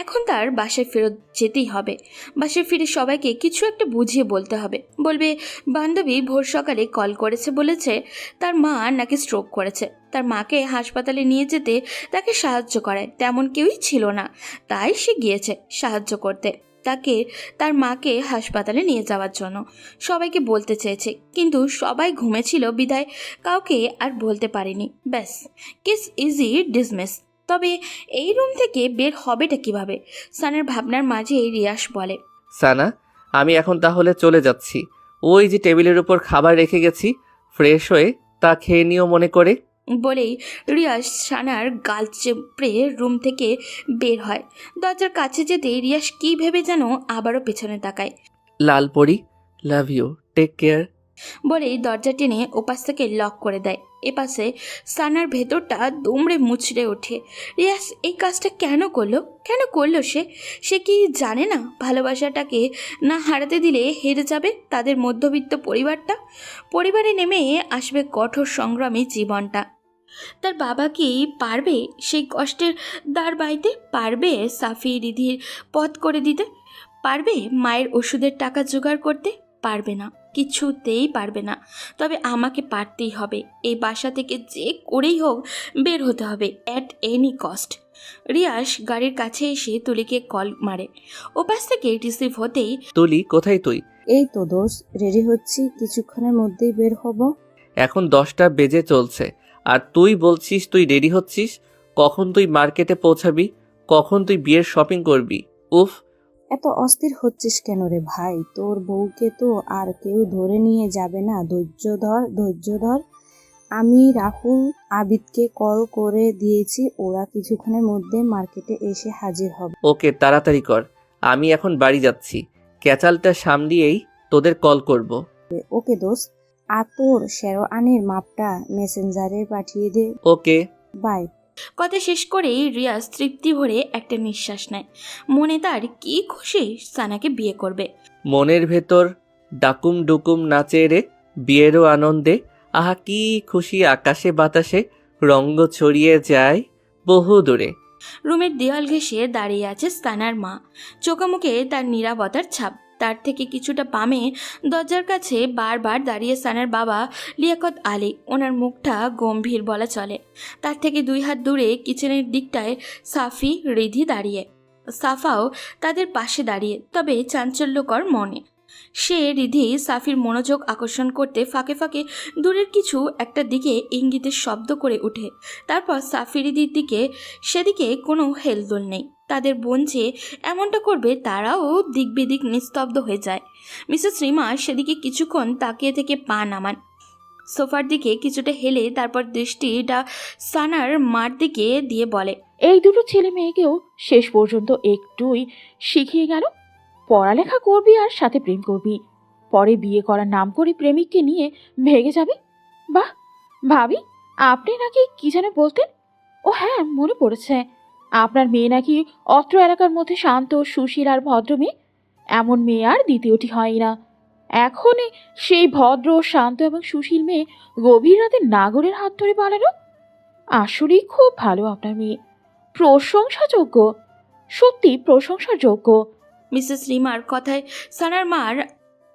এখন তার বাসায় ফেরত যেতেই হবে। বাসায় ফিরে সবাইকে কিছু একটা বুঝিয়ে বলতে হবে। বলবে বান্ধবী ভোর সকালে কল করেছে, বলেছে তার মা নাকি স্ট্রোক করেছে, তার মাকে হাসপাতালে নিয়ে যেতে তাকে সাহায্য করায় তেমন কেউই ছিল না, তাই সে গিয়েছে সাহায্য করতে তাকে, তার মাকে হাসপাতালে নিয়ে যাওয়ার জন্য। সবাইকে বলতে চেয়েছে কিন্তু সবাই ঘুমেছিল বিদায় কাউকে আর বলতে পারেনি। ব্যাস, কেস ইজি ডিসমিস। তবে এই রুম থেকে বের হবেটা কিভাবে? সানার ভাবনার মাঝে রিয়াস বলে, সানা, আমি এখন তাহলে চলে যাচ্ছি। ওই যে টেবিলের উপর খাবার রেখে গেছি, ফ্রেশ হয়ে তা খেয়ে নিও মনে করে। বলেই রিয়াস সানার গাল চেপড়ে রুম থেকে বের হয়। দরজার কাছে যেতে রিয়াস কী ভেবে যেন আবারও পেছনে তাকায়। লালপরি, লাভ ইউ, টেক কেয়ার। বলেই দরজা টেনে ওপাশ থেকে লক করে দেয়। এপাশে সানার ভেতরটা দুমড়ে মুচড়ে ওঠে। রিয়াস এই কাজটা কেন করলো সে কি জানে না ভালোবাসাটাকে না হারাতে দিলে হেরে যাবে তাদের মধ্যবিত্ত পরিবারে নেমে আসবে কঠোর সংগ্রামী জীবনটা। তার বাবা কি পারবে সেই কষ্টের দাঁড় বাইতে? পারবে সাফি রিধির পথ করে দিতে? পারবে মায়ের ওষুধের টাকা জোগাড় করতে? পারবে না, কিছুতেই পারবে না। তবে আমাকে পারতেই হবে। এই বাসা থেকে যে করেই হোক বের হতে হবে, অ্যাট এনি কস্ট। রিয়াস গাড়ির কাছে এসে তুলিকে কল মারে। ওপাশ থেকে রিসিভ হতেই, তুলি, কোথায় তুই? এই তো দোষ, রেডি হচ্ছি, কিছুক্ষণের মধ্যেই বের হব। এখন 10টা বেজে চলছে আর তুই বলছিস তুই রেডি হচ্ছিস? কখন তুই মার্কেটে পৌঁছাবি? কখন তুই বিয়ের শপিং করবি? উফ, এত অস্থির হচ্ছিস কেন রে ভাই? তোর বউকে তো আর কেউ ধরে নিয়ে যাবে না, ধৈর্য ধর। আমি রাহুল আবিদকে কল করে দিয়েছি, ওরা কিছুক্ষণের মধ্যে মার্কেটে এসে হাজির হবে। ওকে, তাড়াতাড়ি কর, আমি এখন বাড়ি যাচ্ছি। ক্যাচালটা সামলিয়েই তোদের কল করব। ওকে দোস্ত, আর তোর শেরওয়ানির মাপটা মেসেঞ্জারে পাঠিয়ে দে। ওকে, বাই। কথা শেষ করেই রিয়াজ তৃপ্তি ভরে একটা নিঃশ্বাস নেয়। মনে তার কি খুশি সানাকে বিয়ে করবে। মনের ভেতর ডাকুম ডুকুম নাচে রে বিয়েরও আনন্দে। আহা কি খুশি, আকাশে বাতাসে রঙ্গ ছড়িয়ে যায় বহু দূরে। রুমের দেওয়াল ঘেঁষে দাঁড়িয়ে আছে সানার মা, চোখে মুখে তার নীরবতার ছাপ। তার থেকে কিছুটা বামে দরজার কাছে বারবার দাঁড়িয়ে সানার বাবা লিয়াকত আলী। ওনার মুখটা গম্ভীর বলা চলে। তার থেকে 2 হাত দূরে কিচেনের দিকটায় সাফি, রিধি দাঁড়িয়ে। সাফাও তাদের পাশে দাঁড়িয়ে, তবে চাঞ্চল্যকর মনে। সে রিধি সাফির মনোযোগ আকর্ষণ করতে ফাঁকে ফাঁকে দূরের কিছু একটা দিকে ইঙ্গিতের শব্দ করে ওঠে। তারপর সাফি রিধির দিকে, সেদিকে কোনো হেলদোল নেই। তাদের বোন যে এমনটা করবে তারাও দিক বেদিক নিস্তব্ধ হয়ে যায়। মিসেস রিমা সেদিকে কিছুক্ষণ তাকিয়ে থেকে পা নামান, সোফার দিকে কিছুটা হেলে তারপর দৃষ্টিটা সানার মার দিকে দিয়ে বলে, এই দুটো ছেলে মেয়েকেও শেষ পর্যন্ত একটুই শিখিয়ে গেল। পড়ালেখা করবি আর সাথে প্রেম করবি, পরে বিয়ে করার নাম করে প্রেমিককে নিয়ে ভেগে যাবে। বাহ ভাবি, আপনি নাকি কি যেন বলতেন? ও হ্যাঁ, মনে পড়েছে, আপনার মেয়ে নাকি অত্র এলাকার মধ্যে শান্ত, সুশীল আর ভদ্র মেয়ে। এমন মেয়ে আর দ্বিতীয়টি হয় না। এখনই সেই ভদ্র, শান্ত এবং সুশীল মেয়ে গভীর রাতে নাগরের হাত ধরে পালালো। আসলেই খুব ভালো আপনার মেয়ে, প্রশংসাযোগ্য, সত্যি প্রশংসার যোগ্য। মিসেস রিমার কথায় সানার মার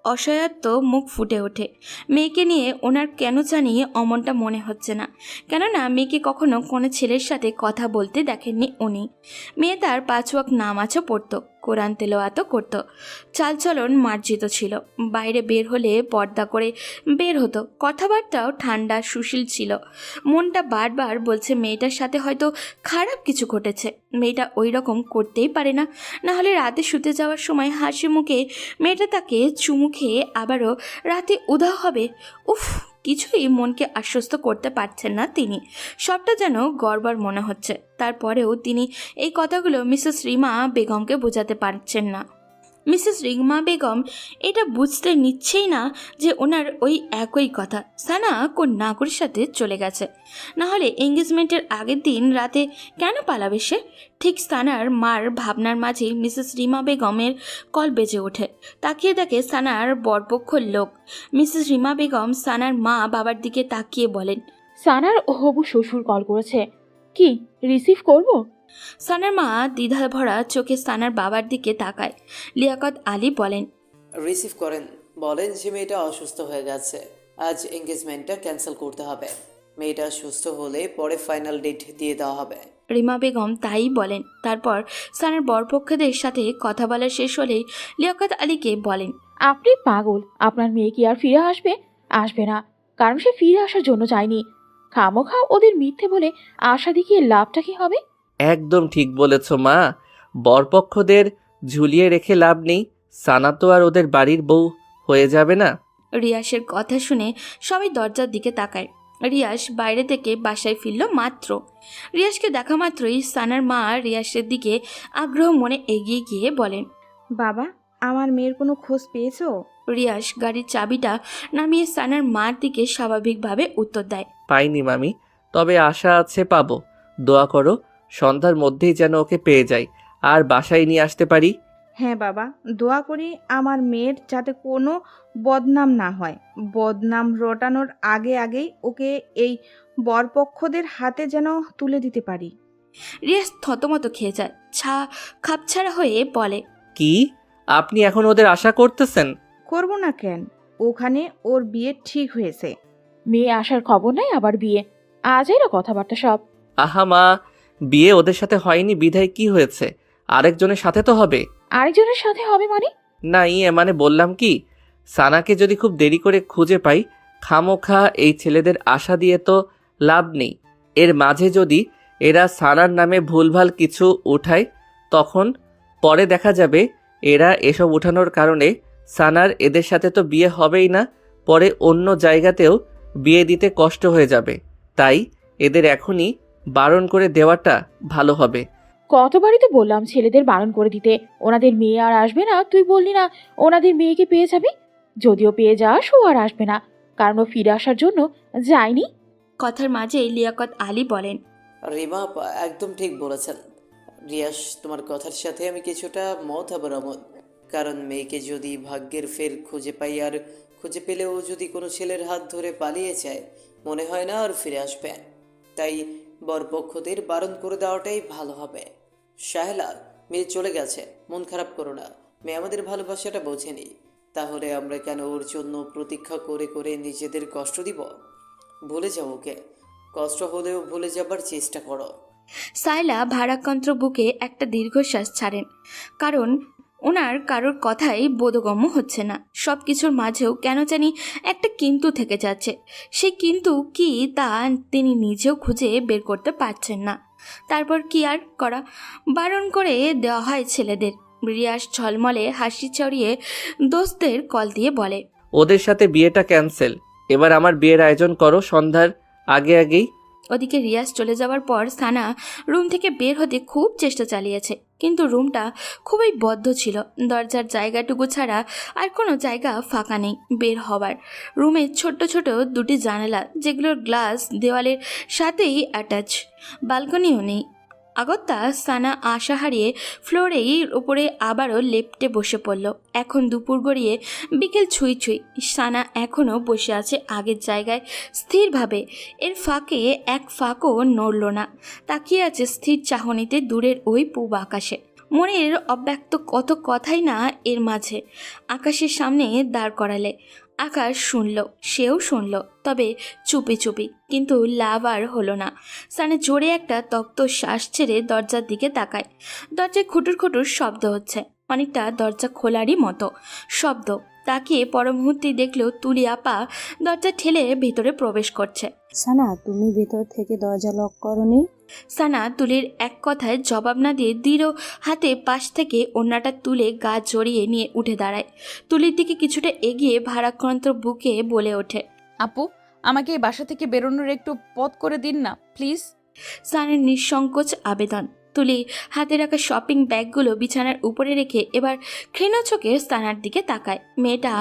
অসহায়ত্ব মুখ ফুটে ওঠে। মেয়েকে নিয়ে ওনার কেন জানি অমনটা মনে হচ্ছে না, কেননা মেয়েকে কখনো কোনো ছেলের সাথে কথা বলতে দেখেননি উনি। মেয়ে তার 5 ওয়াক্ত নামাজও পড়তো, কোরআন তেলাওয়াতও করতো, চালচলন মার্জিত ছিল। বাইরে বের হলে পর্দা করে বের হতো, কথাবার্তাও ঠান্ডা সুশীল ছিল। মনটা বারবার বলছে মেয়েটার সাথে হয়তো খারাপ কিছু ঘটেছে। মেয়েটা ওই রকম করতেই পারে না, নাহলে রাতে শুতে যাওয়ার সময় হাসি মুখে মেয়েটা তাকে চুমু খেয়ে আবারও রাতে উধাও হবে। উফ, কিছুই মনকে আশ্বস্ত করতে পারছেন না তিনি। সবটা যেন গড়বড় মনে হচ্ছে। তারপরেও তিনি এই কথাগুলো মিসেস রিমা বেগমকে বোঝাতে পারছেন না। মিসেস রিমা বেগম এটা বুঝতে নিচ্ছেই না যে ওনার ওই একই কথা সানা কোন নাগরের সাথে চলে গেছে, নাহলে এঙ্গেজমেন্টের আগের দিন রাতে কেন পালাবে সে। ঠিক সানার মার ভাবনার মাঝেই মিসেস রিমা বেগমের কল বেজে ওঠে। তাকিয়ে দেখে সানার বরপক্ষর লোক। মিসেস রিমা বেগম সানার মা বাবার দিকে তাকিয়ে বলেন, সানার হবু শ্বশুর কল করেছে, কি রিসিভ করব? সানার মা দ্বিধা ভরা চোখে সানার বাবার দিকে তাকায়। লিয়াকত আলী বলেন, রিসিভ করেন, বলেন যে মেয়েটা অসুস্থ হয়ে গেছে, আজ এঙ্গেজমেন্টটা ক্যান্সেল করতে হবে। মেয়েটা সুস্থ হলে পরে ফাইনাল ডেট দিয়ে দেওয়া হবে। রিমা বেগম তাই বলেন। তারপর সানার বরপক্ষদের সাথে কথা বলা শেষ হলেই লিয়াকত আলীকে বলেন, আপনি পাগল, আপনার মেয়ে কি আর ফিরে আসবে? আসবে না, কারণ সে ফিরে আসার জন্য চায়নি। খামোখা ওদের মিথ্যে বলে আশা দেখিয়ে লাভটা কি হবে? একদম ঠিক বলেছ মা, বরপক্ষদের ঝুলিয়ে রেখে লাভ নেই। সানা তো আর ওদের বাড়ির বউ হয়ে যাবে না। রিয়াসের কথা শুনে সবাই দরজার দিকে তাকায়। রিয়াস বাইরে থেকে বাসায় ফিরল মাত্র। রিয়াসকে দেখা মাত্রই সানার মা রিয়াসের দিকে আগ্রহ মনে এগিয়ে গিয়ে বলেন, বাবা, আমার মেয়ের কোনো খোঁজ পেয়েছো? রিয়াস গাড়ির চাবিটা নামিয়ে সানার মার দিকে স্বাভাবিকভাবে উত্তর দেয়, পাইনি মামি, তবে আশা আছে পাবো। দোয়া করো সন্ধ্যার মধ্যেই যেন ওকে পেয়ে যাই আর বাসায় নিয়ে আসতে পারি। হ্যাঁ বাবা, দোয়া করি আমার মেয়ের যাতে কোনো বদনাম না হয়। বদনাম রটানোর আগেই ওকে এই বরপক্ষদের হাতে যেন তুলে দিতে পারি। রিয়াস থতমত খেয়ে যায়, খাপছাড়া হয়ে বলে, কি আপনি এখন ওদের আশা করতেছেন? করব না কেন, ওখানে ওর বিয়ে ঠিক হয়েছে। মেয়ে আসার খবর নাই, আবার বিয়ে? আজ এরা কথাবার্তা সব। আহা মা, বিয়ে ওদের সাথে হয়নি বিধায় কি হয়েছে, আরেকজনের সাথে তো হবে। আরেকজনের সাথে হবে মানে? না মানে বললাম কি, সানাকে যদি খুব দেরি করে খুঁজে পাই, খামোখা এই ছেলেদের আশা দিয়ে তো লাভ নেই। এর মাঝে যদি এরা সানার নামে ভুলভাল কিছু উঠায়, তখন পরে দেখা যাবে এরা এসব উঠানোর কারণে সানার এদের সাথে তো বিয়ে হবেই না, পরে অন্য জায়গাতেও বিয়ে দিতে কষ্ট হয়ে যাবে। তাই এদের এখনই বারণ করে দেওয়াটা ভালো হবে। কতবারই তো বললাম ছেলেদের বারণ করে দিতে, ওনাদের মেয়ে আর আসবে না। তুই বললি না ওনাদের মেয়েকে পেয়ে যাবি? যদিও পেয়ে যাস, ও আর আসবে না, কারণ ও ফিরে আসার জন্য যায়নি। কথার মাঝেই লিয়াকত আলী বলেন, রিমা একদম ঠিক বলেছেন। রিয়াস, তোমার কথার সাথে আমি কিছুটা মত আবার অমত। কারণ মেয়েকে যদি ভাগ্যের ফের খুঁজে পাই, আর খুঁজে পেলেও যদি কোনো ছেলের হাত ধরে পালিয়ে যায়, মনে হয় না আর ফিরে আসবে। তাই বরপক্ষদের বারণ করে দেওয়াটাই ভালো হবে। শাহেলা, মেয়ে চলে গেছে, মন খারাপ করো না। মেয়ে আমাদের ভালোবাসাটা বোঝেনি, তাহলে আমরা কেন ওর জন্য প্রতীক্ষা করে করে নিজেদের কষ্ট দিব? ভুলে যাও ওকে, কষ্ট হলেও ভুলে যাবার চেষ্টা করো। সাইলা ভারাক্রান্ত বুকে একটা দীর্ঘশ্বাস ছাড়েন, কারণ ওনার কারোর কথাই বোধগম্য হচ্ছে না। সব কিছুর মাঝেও কেন জানি একটা কিন্তু থেকে যাচ্ছে। সেই কিন্তু কি তা তিনি নিজেও খুঁজে বের করতে পারছেন না। তারপর কি আর করা, বারণ করে দেওয়া হয় ছেলেদের। রিয়াস ঝলমলে হাসি ছড়িয়ে দোস্তের কল দিয়ে বলে, ওদের সাথে বিয়েটা ক্যান্সেল, এবার আমার বিয়ের আয়োজন করো সন্ধ্যার আগে আগেই। ওদিকে রিয়াজ চলে যাওয়ার পর সানা রুম থেকে বের হতে খুব চেষ্টা চালিয়েছে, কিন্তু রুমটা খুবই বদ্ধ ছিল। দরজার জায়গাটুকু ছাড়া আর কোনো জায়গা ফাঁকা নেই বের হবার। রুমে ছোট্ট ছোট দুটি জানালা, যেগুলোর গ্লাস দেওয়ালের সাথেই অ্যাটাচ। বালকনিও নেই। আগত্যা সানা আশা হারিয়ে ফ্লোরেই ওপরে আবারও লেপ্টে বসে পড়ল। এখন দুপুর গড়িয়ে বিকেল ছুঁই ছুঁই। সানা এখনও বসে আছে আগের জায়গায় স্থিরভাবে। এর ফাঁকে এক ফাঁকও নড়ল না, তাকিয়ে আছে স্থির চাহনিতে দূরের ওই পূব আকাশে। মনের অব্যক্ত কত কথাই না এর মাঝে। আকাশের সামনে দাঁড় করালে আকাশ শুনল, সেও শুনল, তবে চুপি চুপি। কিন্তু লাভ আর হলো না। সানে জোরে একটা তপ্ত শ্বাস ছেড়ে দরজার দিকে তাকায়। দরজায় খুটুর খুটুর শব্দ হচ্ছে, অনেকটা দরজা খোলারই মতো শব্দ। তাকিয়ে পর মুহূর্তেই দেখল তুলি আপা দরজা ঠেলে ভেতরে প্রবেশ করছে। সানা, তুমি ভেতর থেকে দরজা লক করনি? সানা তুলির এক কথায় জবাব না দিয়ে দৃঢ় হাতে পাশ থেকে ওড়নাটা তুলে গা জড়িয়ে নিয়ে উঠে দাঁড়ায়। তুলির দিকে কিছুটা এগিয়ে ভারাক্রান্ত বুকে বলে ওঠে, আপু, আমাকে এই বাসা থেকে বেরোনোর একটু পথ করে দিন না প্লিজ। সানের নিঃসংকোচ আবেদন। তুলি হাতে রাখা শপিং ব্যাগগুলো বিছানার উপরে রেখে এবার ক্ষীণ চোখে সানার দিকে তাকায়। মেয়েটা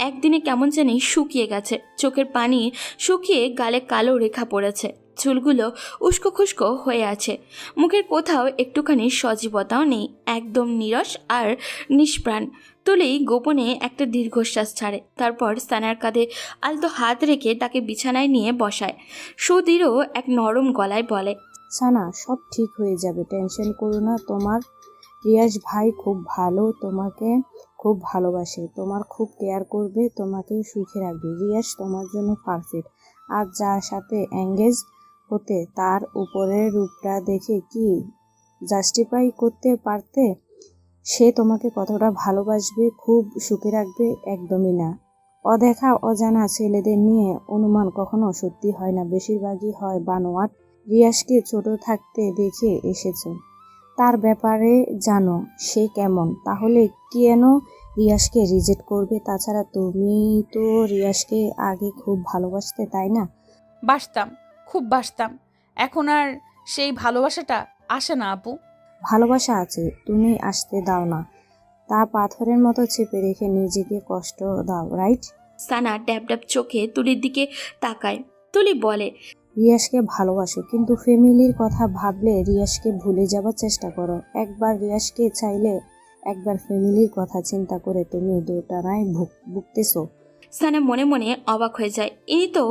একদিনে কেমন জানি শুকিয়ে গেছে, চোখের পানি শুকিয়ে গালে কালো রেখা পড়েছে, চুলগুলো উস্কো খুস্কো হয়ে আছে, মুখের কোথাও একটুখানি সজীবতাও নেই, একদম নীরস আর নিষ্প্রাণ। তুলি গোপনে একটা দীর্ঘশ্বাস ছাড়ে, তারপর সানার কাঁধে আলতো হাত রেখে তাকে বিছানায় নিয়ে বসায়। সুদৃঢ় এক নরম গলায় বলে, সানা, সব ঠিক হয়ে যাবে, টেনশন করো না। তোমার রিয়াজ ভাই খুব ভালো, তোমাকে খুব ভালোবাসে, তোমার খুব কেয়ার করবে, তোমাকে সুখে রাখবে। রিয়াজ তোমার জন্য পারফেক্ট। আর যার সাথে এঙ্গেজ হতে তার উপরের রূপটা দেখে কি জাস্টিফাই করতে পারতে? সে তোমাকে কতটা ভালোবাসবে, খুব সুখে রাখবে? একদমই না। অদেখা অজানা ছেলেদের নিয়ে অনুমান কখনো সত্যি হয় না, বেশিরভাগই হয় বানোয়াট। রিয়াজকে ছোট থাকতে দেখে এসেছো, তার ব্যাপারে জানো সে কেমন, তাহলে কেন রিয়াজকে রিজেক্ট করবে? তাছাড়া তুমি তো রিয়াজকে আগে খুব ভালোবাসতে, তাই না? বাসতাম, খুব বাসতাম। এখন আর সেই ভালোবাসাটা আসে না আপু। ভালোবাসা আছে, তুমি আসতে দাও না। তা পাথরের মতো চেপে রেখে নিজেকে কষ্ট দাও, রাইট? সানা ড্যাব ড্যাব চোখে তুলির দিকে তাকায়। তুলি বলে, রিয়াজকে ভালোবাসো, কিন্তু ফ্যামিলির কথা ভাবলে রিয়াজকে ভুলে যাবার চেষ্টা করো। একবার রিয়াজকে চাইলে, একবার ফ্যামিলির কথা চিন্তা করে তুমি দুটানায় ভুগতেছো। সানা মনে মনে অবাক হয়ে যায়, ইনি তো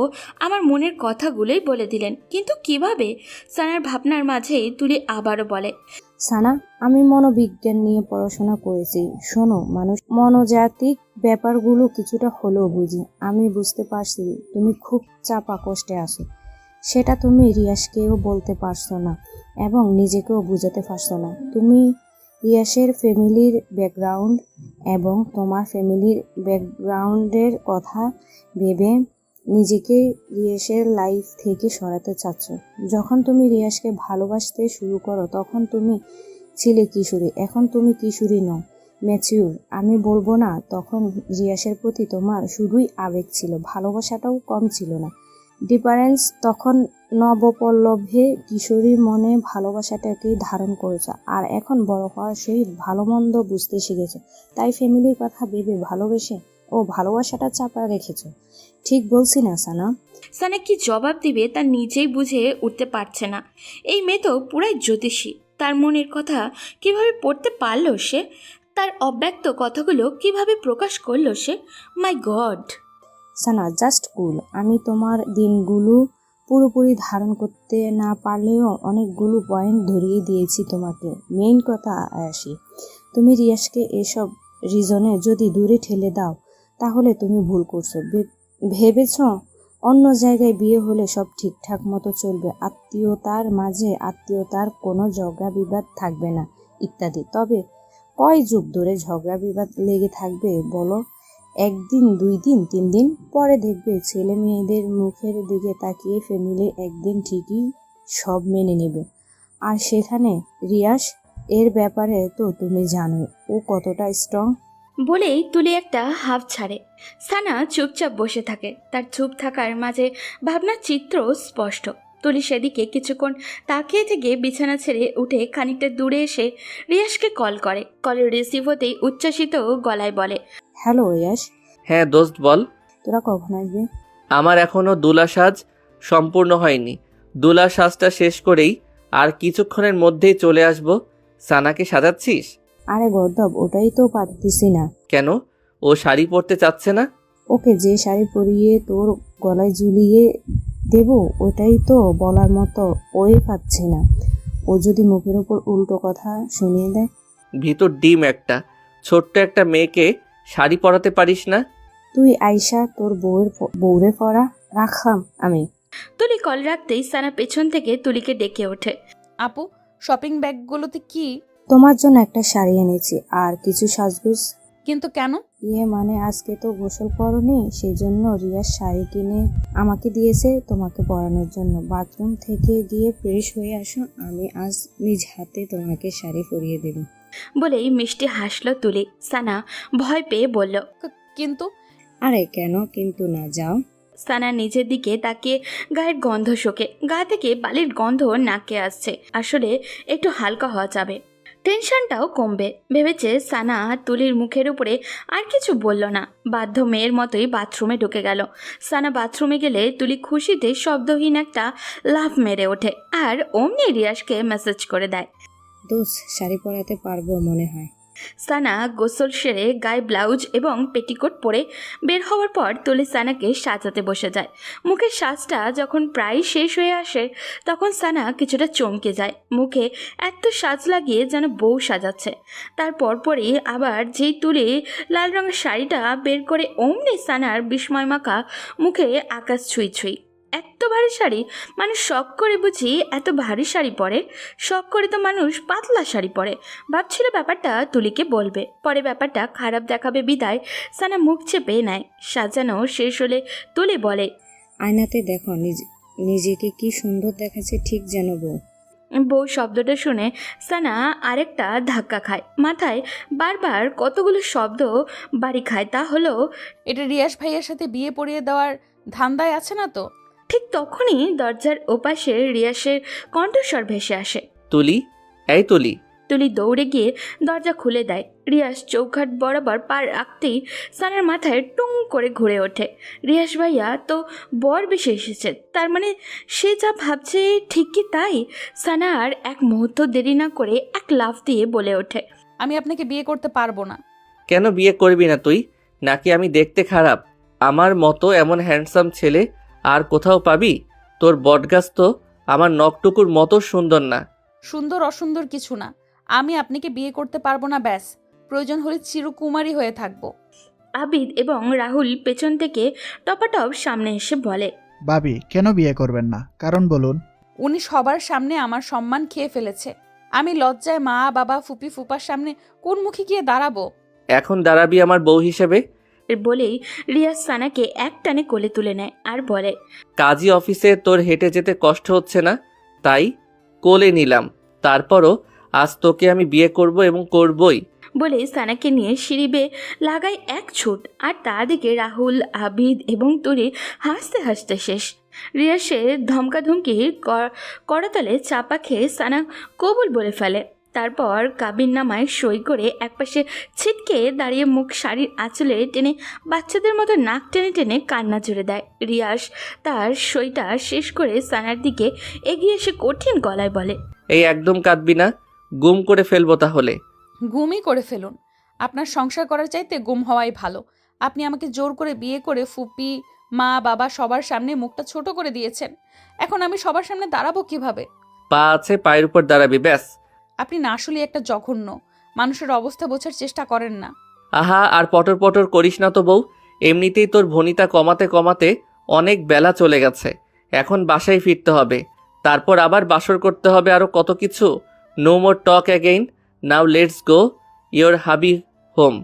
আমার মনের কথাগুলোই বলে দিলেন, কিন্তু কিভাবে? সানার ভাবনার মাঝেই তুলি আবারও বলে, সানা, আমি মনোবিজ্ঞান নিয়ে পড়াশোনা করেছি। শোনো, মানুষ মনোজাতিক ব্যাপারগুলো কিছুটা হলেও বুঝি। আমি বুঝতে পারছি তুমি খুব চাপা কষ্টে আছো, সেটা তুমি রিয়াজকেও বলতে পারছো না এবং নিজেকেও বুঝাতে পারছো না। তুমি রিয়াজের ফ্যামিলির ব্যাকগ্রাউন্ড এবং তোমার ফ্যামিলির ব্যাকগ্রাউন্ডের কথা ভেবে নিজেকে রিয়াজের লাইফ থেকে সরাতে চাচ্ছ। যখন তুমি রিয়াজকে ভালোবাসতে শুরু করো তখন তুমি ছিলে কিশোরী, এখন তুমি কিশোরী নও, ম্যাচিউর। আমি বলবো না তখন রিয়াজের প্রতি তোমার শুধুই আবেগ ছিল, ভালোবাসাটাও কম ছিল না। ডিফারেন্স তখন নবপল্লবে কিশোরীর মনে ভালোবাসাটাকেই ধারণ করেছে, আর এখন বড় হওয়ার সহিত ভালো মন্দ বুঝতে শিখেছে, তাই ফ্যামিলির কথা ভেবে ভালোবেসে ও ভালোবাসাটা চাপা রেখেছ। ঠিক বলছি না সানা? সানা কি জবাব দিবে তা নিজেই বুঝে উঠতে পারছে না। এই মেয়ে তো পুরাই জ্যোতিষী, তার মনের কথা কিভাবে পড়তে পারলো সে? তার অব্যক্ত কথাগুলো কিভাবে প্রকাশ করলো সে? মাই গড! সানা, জাস্ট কুল। আমি তোমার দিনগুলো পুরোপুরি ধারণ করতে না পারলেও অনেকগুলো পয়েন্ট ধরিয়ে দিয়েছি তোমাকে। মেইন কথা আসি, তুমি রিয়াজকে এসব রিজনে যদি দূরে ঠেলে দাও তাহলে তুমি ভুল করছো। ভেবেছ অন্য জায়গায় বিয়ে হলে সব ঠিকঠাক মতো চলবে, আত্মীয়তার মাঝে আত্মীয়তার কোনো ঝগড়া বিবাদ থাকবে না ইত্যাদি। তবে কয় যুগ ধরে ঝগড়া বিবাদ লেগে থাকবে বলো? একদিন, 2 দিন, 3 দিন পরে দেখবে ছেলে মেয়েদের মুখের দিকে তাকিয়ে ফ্যামিলি একদিন ঠিকই সব মেনে নেবে। আর সেখানে রিয়াস, এর ব্যাপারে তো তুমি জানো ও কতটা স্ট্রং। বলেই তুলি একটা হাফ ছাড়ে। সানা চুপচাপ বসে থাকে, তার চুপ থাকার মাঝে ভাবনার চিত্র স্পষ্ট। তুলি সেদিকে কিছুক্ষণ তাকিয়ে থেকে বিছানা ছেড়ে উঠে খানিকটা দূরে এসে রিয়াসকে কল করে। কলের রিসিভ হতেই উচ্ছ্বাসিত গলায় বলে, হ্যালো রিয়াস, হ্যাঁ দোস্ত বল। তোরা কখন আসবে? আমার এখনও দুলা সাজ সম্পূর্ণ হয়নি। দুলা সাজটা শেষ করেই আর কিছুক্ষণের মধ্যেই চলে আসব। সানাকে সাজাচ্ছিস? আরে গর্দব, ওটাই তো পারতেছি না। কেন? ও শাড়ি পরতে চাচ্ছে না? ওকে যে শাড়ি পরিয়ে তোর গলায় ঝুলিয়ে দেব ওটাই তো বলার মতো ওই পাচ্ছে না। ও যদি মুখের উপর উল্টো কথা শুনিয়ে দেয়। ভিতর ডিম একটা, ছোট্ট একটা মেয়েকে শাড়ি পরাতে পারিস না? তুই আইসা তোর বউরে পরা রাখাম আমি। তুলি কল রাখতেই সানা পেছন থেকে তুলিকে ডেকে ওঠে। আপু, শপিং ব্যাগগুলোতে কি? তোমার জন্য একটা শাড়ি এনেছি আর কিছু সাজগোজ। কিন্তু কেন? মানে আজকে তো গোসল করনি, সেই জন্য রিয়ার শাড়ি কিনে আমাকে দিয়েছে তোমাকে পরানোর জন্য। বাথরুম থেকে গিয়ে ফ্রেশ হয়ে আসো, আমি আজ নিজ হাতে তোমাকে শাড়ি পরিয়ে দেব। বলেই মিষ্টি হাসলো তুলি। সানা ভয় পেয়ে বলল, কিন্তু আরে কেন কিন্তু না, যাও। সানা নিজের দিকে তাকিয়ে গায়ের গন্ধ শোকে। গা থেকে বালির গন্ধ নাকে আসছে। আসলে একটু হালকা হওয়া যাবে, টেনশনটাও কমবে ভেবেছে সানা। তুলির মুখের উপরে আর কিছু বলল না, বাধ্য মেয়ের মতোই বাথরুমে ঢুকে গেল। সানা বাথরুমে গেলে তুলি খুশিতে শব্দহীন একটা লাফ মেরে ওঠে আর অমনি রিয়াসকে মেসেজ করে দেয়। দোষ, শাড়ি পরাতে পারবো মনে হয়। সানা গোসল সেরে গায়ে ব্লাউজ এবং পেটিকোট পরে বের হওয়ার পর তুলি সানাকে সাজাতে বসে যায়। মুখের সাজটা যখন প্রায় শেষ হয়ে আসে তখন সানা কিছুটা চমকে যায়। মুখে এত সাজ লাগিয়ে যেন বউ সাজাচ্ছে। তারপর পরই আবার যেই তুলি লাল রঙের শাড়িটা বের করে অমনি সানার বিস্ময় মাখা মুখে আকাশ ছুঁই ছুঁই। এত ভারী শাড়ি মানুষ শখ করে বুঝি এত ভারী শাড়ি পরে? শখ করে তো মানুষ পাতলা শাড়ি পরে। ভাবছিল ব্যাপারটা তুলিকে বলবে, পরে ব্যাপারটা খারাপ দেখাবে বিদায় সানা মুখ চেপে নেয়। সাজানো শেষ হলে তুলি বলে, আয়নাতে দেখো নিজেকে কি সুন্দর দেখাচ্ছে, ঠিক যেন বউ। বউ শব্দটা শুনে সানা আরেকটা ধাক্কা খায়। মাথায় বারবার কতগুলো শব্দ বাড়ি খায়। তা হলো, এটা রিয়াস ভাইয়ের সাথে বিয়ে পড়িয়ে দেওয়ার ধান্দায় আছে না তো? ঠিক তখনই দরজার ওপাশে রিয়াসের কণ্ঠস্বর ভেসে আসে। তুলি, এই তুলি। তুলি দৌড়ে গিয়ে দরজা খুলে দেয়। রিয়াস চৌখাট বরাবর পা রাখতেই সানার মাথায় টুং করে ঘুরে ওঠে। রিয়াস ভাইয়া তো বর বেশি এসেছে, তার মানে সে যা ভাবছে ঠিক কি তাই? সানা আর এক মুহূর্ত দেরি না করে এক লাফ দিয়ে বলে ওঠে, আমি আপনাকে বিয়ে করতে পারবো না। কেন বিয়ে করবি না তুই? নাকি আমি দেখতে খারাপ? আমার মতো এমন হ্যান্ডসাম ছেলে আর কোথাও পাবি? তোর বটগাছ তো আমার নখটুকুর মতো সুন্দর না। সুন্দর অসুন্দর কিছু না, আমি আপনাকে বিয়ে করতে পারবো না, ব্যাস। প্রয়োজন হলে চিরকুমারী হয়ে থাকবো। আবিদ এবং রাহুল পেছন থেকে টপাটপ সামনে এসে বলে, ভাবি কেন বিয়ে করবেন না, কারণ বলুন। উনি সবার সামনে আমার সম্মান খেয়ে ফেলেছে। আমি লজ্জায় মা বাবা ফুপি ফুপার সামনে কোন মুখে গিয়ে দাঁড়াবো? এখন দাঁড়াবি আমার বউ হিসেবে। বলেই রিয়াজ সানাকে এক টানে কোলে তুলে নেয় আর বলে, কাজী অফিসে তোর হেঁটে যেতে কষ্ট হচ্ছে না, তাই কোলে নিলাম। তারপরও আজ তোকে আমি বিয়ে করব এবং করবই। বলে সানাকে নিয়ে সিঁড়ি বেয়ে লাগায় এক ছুট। আর তা দিকে রাহুল, আবিদ এবং তুলি হাসতে হাসতে শেষ। রিয়াসের ধমকাধমকি করতালে চাপা খেয়ে সানা কবুল বলে ফেলে। তারপর কাবিন নামায় সই করে একপাশে ছিটকে দাঁড়িয়ে মুখ শাড়ির আঁচলে টেনে বাচ্চাদের মতো নাক টেনে টেনে কান্না জুড়ে দেয়। রিয়াস তার সইটা শেষ করে সানার দিকে এগিয়ে এসে কঠিন গলায় বলে, এই একদম কাঁদবি না, গুম করে ফেলবো তাহলে। গুমই করে ফেলুন। আপনার সংসার করার চাইতে গুম হওয়াই ভালো। আপনি আমাকে জোর করে বিয়ে করে ফুপি মা বাবা সবার সামনে মুখটা ছোট করে দিয়েছেন। এখন আমি সবার সামনে দাঁড়াবো কিভাবে? পা আছে, পায়ের উপর দাঁড়াবি, ব্যাস। আপনি না আসলে একটা জঘন্য। মানুষের অবস্থা বোঝার চেষ্টা করেন না। আহা, আর পটর পটর করিস না তো বউ। এমনিতেই তোর ভনিতা কমাতে কমাতে অনেক বেলা চলে গেছে। এখন বাসায় ফিরতে হবে, তারপর আবার বাসর করতে হবে, আরও কত কিছু। No more talk again, now let's go your hubby home.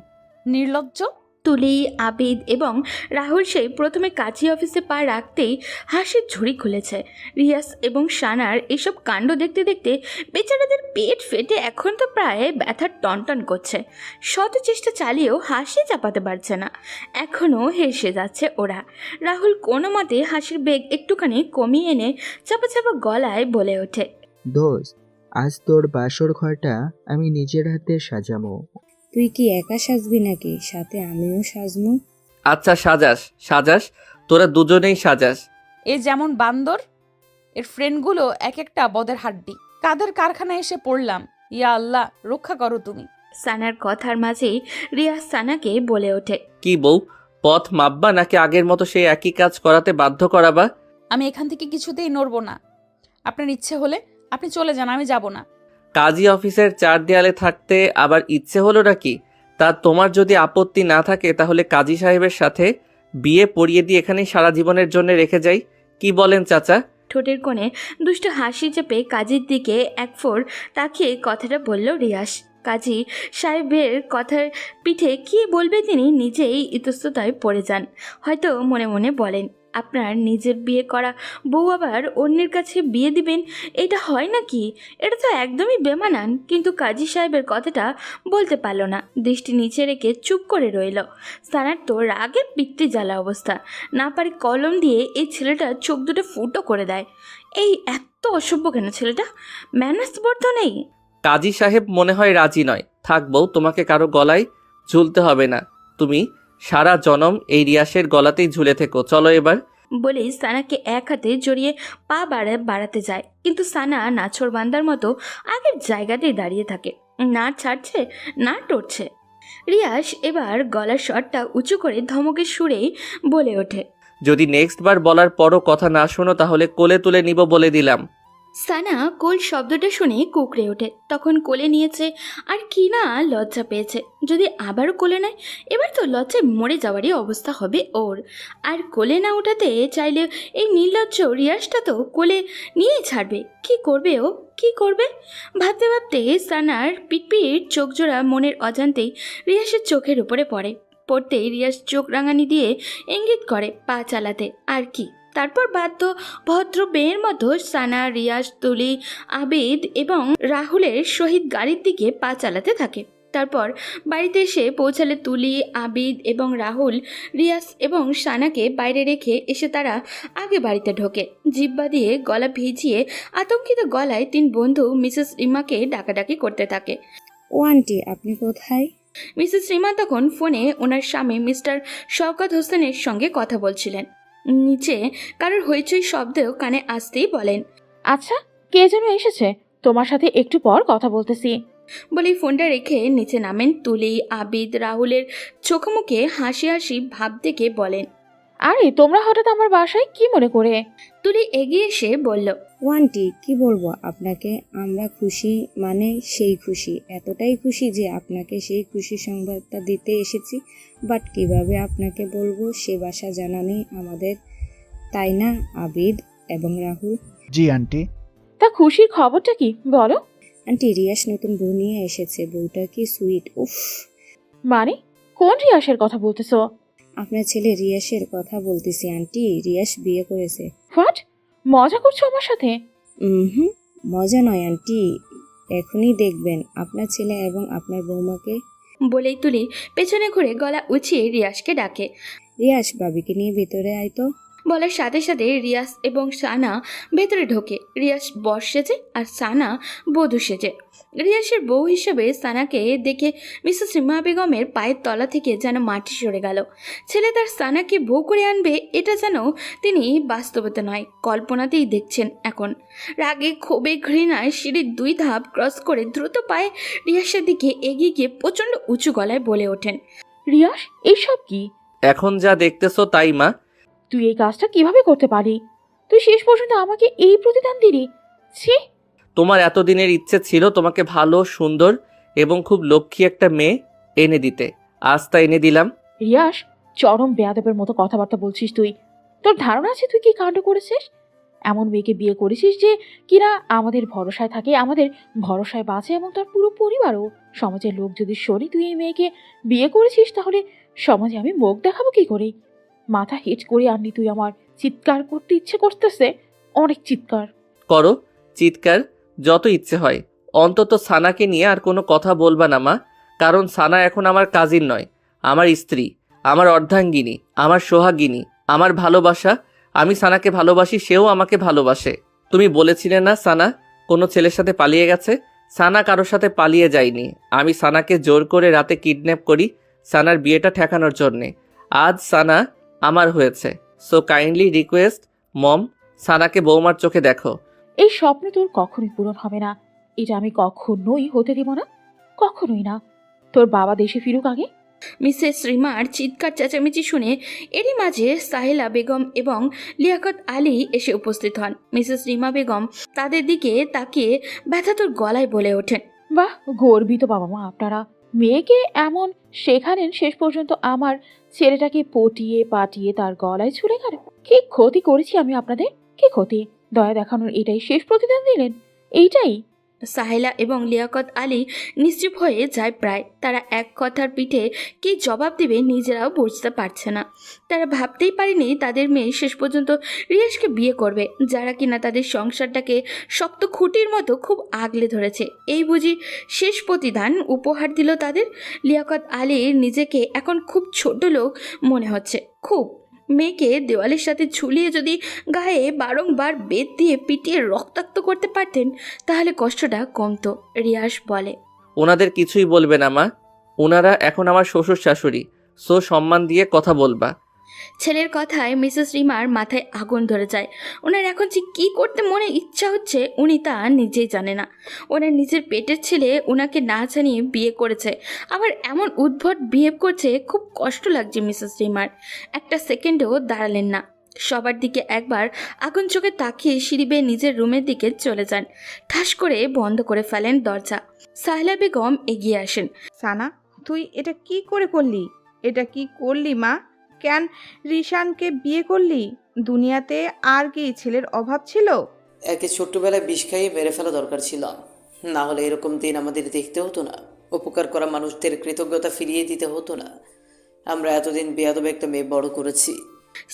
নির্লজ্জ। তুলি, আবিদ এবং রাহুল সেই প্রথমে কাজী অফিসে পা রাখতেই হাসির ঝুড়ি খুলেছে। রিয়াস এবং সানার এসব কাণ্ড দেখতে দেখতে বেচারাদের পেট ফেটে এখন তো প্রায় ব্যথার টনটন করছে। শত চেষ্টা চালিয়েও হাসি চাপাতে পারছে না, এখনও হেসে যাচ্ছে ওরা। রাহুল কোনো মতে হাসির বেগ একটুখানি কমিয়ে এনে চাপা চাপা গলায় বলে ওঠে, দোস্ত, আজ তোর বাসর ঘরটা আমি নিজের হাতে সাজাবো। তুই কি একা সাজবি নাকি সাথে আমিও সাজবো? আচ্ছা, সাজাস সাজাস, তোরা দুজনেই সাজাস। এ যেমন বান্দর, এর ফ্রেন্ডগুলো এক একটা বদের হাড্ডি। কাদের কারখানায় এসে পড়লাম, ইয়া আল্লাহ রক্ষা করো তুমি। সানার কথার মাঝেই রিয়াজ সানাকে বলে ওঠে, কি বউ, পথ মাপবা নাকি আগের মতো সেই একই কাজ করাতে বাধ্য করাবা? আমি এখান থেকে কিছুতেই নড়বো না। আপনার ইচ্ছে হলে আপনি চলে যান, আমি যাব না। কাজী অফিসের চার দেয়ালে থাকতে আবার ইচ্ছে হলো নাকি? তা তোমার যদি আপত্তি না থাকে তাহলে কাজী সাহেবের সাথে বিয়ে পড়িয়ে দিয়ে এখানেই সারা জীবনের জন্য রেখে যাই, কি বলেন চাচা? ঠোঁটের কোণে দুষ্ট হাসি চেপে কাজীর দিকে এক ফোর তাকিয়ে কথাটা বলল রিয়াস। কাজী সাহেবের কথার পিঠে কি বলবে তিনি নিজেই ইতস্ততায় পড়ে যান। হয়তো মনে মনে বলেন, আপনার নিজের বিয়ে করা বউ আবার অন্যের কাছে বিয়ে দিবেন, এটা হয় নাকি? এটা তো একদমই বেমানান। কিন্তু কাজী সাহেবের কথাটা বলতে পারল না, দৃষ্টি নিচে রেখে চুপ করে রইল। সানার তো রাগে পিত্তি জ্বালা অবস্থা, না পারে কলম দিয়ে এই ছেলেটার চোখ দুটো ফুটো করে দেয়। এই এত অসভ্য কেন ছেলেটা? ম্যানার্স বোধ নেই। কাজী সাহেব মনে হয় রাজি নয়। থাক বউ, তোমাকে কারো গলায় ঝুলতে হবে না, তুমি সারা জনম এই রিয়াসের গলাতেই ঝুলে থেকো। চলো এবার। বলেই সানাকে এক হাতে জড়িয়ে পা বাড়াতে যায়, কিন্তু সানা নাছোড় বান্দার মতো আগের জায়গাতেই দাঁড়িয়ে থাকে, না ছাড়ছে না টরছে। রিয়াস এবার গলার স্বরটা উঁচু করে ধমকের সুরেই বলে ওঠে, যদি নেক্সট বার বলার পরও কথা না শোনো তাহলে কোলে তুলে নিব বলে দিলাম। সানা কোল শব্দটা শুনে কুকড়ে ওঠে। তখন কোলে নিয়েছে আর কি না লজ্জা পেয়েছে। যদি আবারও কোলে নেয় এবার তো লজ্জায় মরে যাওয়ারই অবস্থা হবে ওর। আর কোলে না ওঠাতে চাইলে এই নির্লজ্জ রিয়াসটা তো কোলে নিয়েই ছাড়বে। কি করবে ও, কি করবে? ভাবতে ভাবতে সানার পিটপিট চোখজোড়া মনের অজান্তেই রিয়াসের চোখের উপরে পড়তেই রিয়াস চোখ রাঙানি দিয়ে ইঙ্গিত করে পা চালাতে। আর কি, তারপর বাধ্য ভদ্র মেয়ের মতো সানা, রিয়াজ, তুলি, আবিদ এবং রাহুলের সহিত গাড়ির দিকে পা চালাতে থাকে। তারপর বাড়িতে এসে পৌঁছালে তুলি, আবিদ এবং রাহুল রিয়াজ এবং সানাকে বাইরে রেখে এসে তারা আগে বাড়িতে ঢোকে। জিব্বা দিয়ে গলা ভিজিয়ে আতঙ্কিত গলায় তিন বন্ধু মিসেস রিমাকে ডাকাডাকি করতে থাকে। ও আন্টি, আপনি কোথায়? মিসেস রিমা তখন ফোনে ওনার স্বামী মিস্টার শওকত হোসেনের সঙ্গে কথা বলছিলেন। নিচে কারোর হইচই শব্দেও কানে আসতেই বলেন, আচ্ছা, কে যেন এসেছে, তোমার সাথে একটু পর কথা বলতেছি। বলেই ফোনটা রেখে নিচে নামেন তুলি। আবিদ রাহুলের চোখে মুখে হাসি হাসি ভাব দেখে বলেন, আরে তোমরা হঠাৎ আমার বাসায় কি মনে করে? তুলি এগিয়ে এসে বলল, ও আন্টি, কি বলবো আপনাকে, আমরা খুশি মানে সেই খুশি, এতটাই খুশি যে আপনাকে সেই খুশি সংবাদটা দিতে এসেছি। বাট কিভাবে আপনাকে বলবো সে ভাষা জানা নেই আমাদের, তাই না আবিদ এবং রাহুল? জি আন্টি। তা খুশির খবরটা কি বলো? আন্টি, রিয়াস নতুন বউ নিয়ে এসেছে, বউটা কি সুইট, উফ। মানে কোন রিয়াসের কথা বলতেছো? আপনার ছেলে রিয়াসের কথা বলতেছি আন্টি, রিয়াস বিয়ে করেছে। হোয়াট, মজা করছো আমার সাথে? হুম, মজা নয় আন্টি, এখনই দেখবেন আপনার ছেলে এবং আপনার বৌমাকে। বলেই তুলি পেছনে ঘুরে গলা উঁচিয়ে রিয়াসকে ডাকে। রিয়াস, বাবিকে নিয়ে ভেতরে আয় তো। বলার সাথে সাথে রিয়াস এবং সানা ভেতরে ঢোকে। রিয়াস বর সেজে আর সানা বধূ সেজে। রিয়াসের বউ হিসেবে সানাকে দেখে মিসেস রিমা বেগমের পায়ের তলা থেকে যেন মাটি সরে গেল। ছেলে তার সানাকে বউ করে আনবে, এটা যেন তিনি বাস্তবতা নয় কল্পনাতেই দেখছেন এখন। রাগে ক্ষোভে ঘৃণায় সিঁড়ির 2 ধাপ ক্রস করে দ্রুত পায়ে রিয়াসের দিকে এগিয়ে গিয়ে প্রচণ্ড উঁচু গলায় বলে ওঠেন, রিয়াস, এইসব কি? এখন যা দেখতেছো তাই মা। তুই এই কাজটা কিভাবে করতে পারি? তুই শেষ পর্যন্ত আমাকে এই প্রতিদান দিলি? ছি! তোমার এতদিনের ইচ্ছে ছিল তোমাকে ভালো, সুন্দর এবং খুব লক্ষ্মী একটা মেয়ে এনে দিতে, আজ তা এনে দিলাম। রিয়াস, চরম বেয়াদবের মতো কথাবার্তা বলছিস তুই। তোর ধারণা আছে তুই কি কাণ্ড করেছিস? এমন মেয়েকে বিয়ে করেছিস যে কিনা আমাদের ভরসায় থাকে, আমাদের ভরসায় বাঁচে, এবং তার পুরো পরিবারও। সমাজের লোক যদি শোনে তুই এই মেয়েকে বিয়ে করেছিস, তাহলে সমাজে আমি মুখ দেখাবো কি করে? মাথা হিট করে আনলি তুই আমার। চিৎকার করতে ইচ্ছে করতেছে, অনেক চিৎকার। করো চিৎকার, যত ইচ্ছে হয়। অন্তত সানাকে নিয়ে আর কোনো কথা বলবা না মা, কারণ সানা এখন আমার কাজিন নয়, আমার স্ত্রী, আমার অর্ধাঙ্গিনী, আমার সোহাগিনী, আমার ভালোবাসা। আমি সানাকে ভালোবাসি, সেও আমাকে ভালোবাসে। তুমি বলেছিলে না সানা কোনো ছেলের সাথে পালিয়ে গেছে? সানা কারোর সাথে পালিয়ে যায়নি। আমি সানাকে জোর করে রাতে কিডন্যাপ করি সানার বিয়েটা ঠেকানোর জন্যে। আজ সানা আমার হয়েছে। সো কাইন্ডলি রিকোয়েস্ট মম, সানাকে বৌমার চোখে দেখো। এই স্বপ্ন তোর কখনোই পূরণ হবে না। এটা আমি কখনোই হতে দিব না, কখনোই না। তোর বাবা দেশে ফিরুক আগে। মিসেস রিমার চিৎকার চেঁচামেচি শুনে এরই মাঝে সাহেলা বেগম এবং লিয়াকত আলী এসে উপস্থিত হন। মিসেস রিমা বেগম তাদের দিকে তাকিয়ে ব্যথাতুর গলায় বলে ওঠেন, বাহ, গর্বিত বাবা মা আপনারা। মেয়েকে এমন শেখালেন, শেষ পর্যন্ত আমার ছেলেটাকে পটিয়ে পাটিয়ে তার গলায় ছুঁড়ে গেল। কি ক্ষতি করেছি আমি আপনাদের? কি ক্ষতি? দয়া দেখানোর এটাই শেষ প্রতিদান দিলেন? এইটাই? সাহেলা এবং লিয়াকত আলী নিশ্চুপ হয়ে যায় প্রায়। তারা এক কথার পিঠে কি জবাব দেবে নিজেরাও বুঝতে পারছে না। তারা ভাবতেই পারেনি তাদের মেয়ে শেষ পর্যন্ত রিয়াজকে বিয়ে করবে, যারা কিনা তাদের সংসারটাকে শক্ত খুঁটির মতো খুব আগলে ধরেছে। এই বুঝি শেষ প্রতিদান উপহার দিল তাদের। লিয়াকত আলীর নিজেকে এখন খুব ছোট লোক মনে হচ্ছে, খুব। মেয়েকে দেওয়ালের সাথে ঝুলিয়ে যদি গায়ে বারংবার বেত দিয়ে পিটিয়ে রক্তাক্ত করতে পারতেন তাহলে কষ্টটা কমতো। রিয়াস বলে, ওনাদের কিছুই বলবে না মা, ওনারা এখন আমার শ্বশুর শাশুড়ি। সো সম্মান দিয়ে কথা বলবা। ছেলের কথায় মিসেস রিমার মাথায় আগুন ধরে যায়। ওনার এখন যে কী করতে মনে ইচ্ছা হচ্ছে উনি তা নিজেই জানে না। ওনার নিজের পেটের ছেলে ওনাকে না জানিয়ে বিয়ে করেছে, আবার এমন উদ্ভট বিহেভ করছে। খুব কষ্ট লাগছে মিসেস রিমার। একটা সেকেন্ডও দাঁড়ালেন না, সবার দিকে একবার আগুন চোখে তাকিয়ে সিঁড়ি বেয়ে নিজের রুমের দিকে চলে যান। ঠাস করে বন্ধ করে ফেলেন দরজা। সাহেলা বেগম এগিয়ে আসেন। সানা, তুই এটা কি করে করলি? এটা কি করলি মা? কেন রিশানকে বিয়ে করলি? দুনিয়াতে আর কি ছেলের অভাব ছিল? একে ছোট্টবেলায় বিষ খাইয়ে মেরে ফেলা দরকার ছিল, না হলে এরকম দিন আমাদের দেখতে হতো না। উপকার করা মানুষদের কৃতজ্ঞতা ফিরিয়ে দিতে হতো না। আমরা এতদিন বেয়াদব একটা মেয়ে বড় করেছি।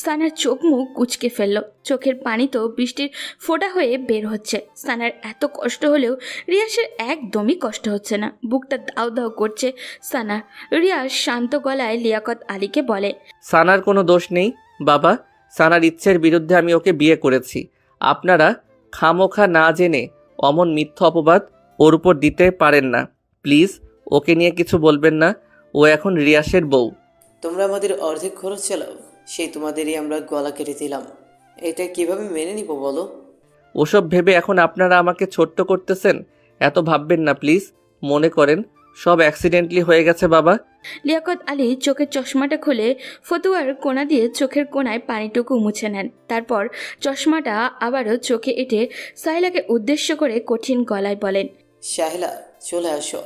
সানার চোখ মুখ কুঁচকে ফেলল, চোখের পানি তো বৃষ্টির ফোঁটা হয়ে বের হচ্ছে। সানার এত কষ্ট হলেও রিয়াসের একদমই কষ্ট হচ্ছে না, বুকটা দাউ দাউ করছে সানার। রিয়াস শান্ত গলায় লিয়াকত আলীকে বলে, সানার কোনো দোষ নেই বাবা, সানার ইচ্ছের বিরুদ্ধে আমি ওকে বিয়ে করেছি। আপনারা খামোখা না জেনে অমন মিথ্যা অপবাদ ওর উপর দিতে পারেন না। প্লিজ ওকে নিয়ে কিছু বলবেন না, ও এখন রিয়াসের বউ। তোমরা আমাদের অর্ধেক খরচ চালাও, সেই তোমাদেরই আমরা গলা কেটে দিলাম। এটা কিভাবে মেনে নিব বলো? ওসব ভেবে এখন আপনারা আমাকে ছোট্ট করতেছেন, এত ভাববেন না প্লিজ। মনে করেন সব অ্যাক্সিডেন্টলি হয়ে গেছে বাবা। লিয়াকত আলী চোখের চশমাটা খুলে ফতুয়ার কোণা দিয়ে চোখের কোণায় পানিটুকু মুছে নেন। তারপর চশমাটা আবারও চোখে এঁটে সাহেলাকে উদ্দেশ্য করে কঠিন গলায় বলেন, শাহেলা, চলে আসো।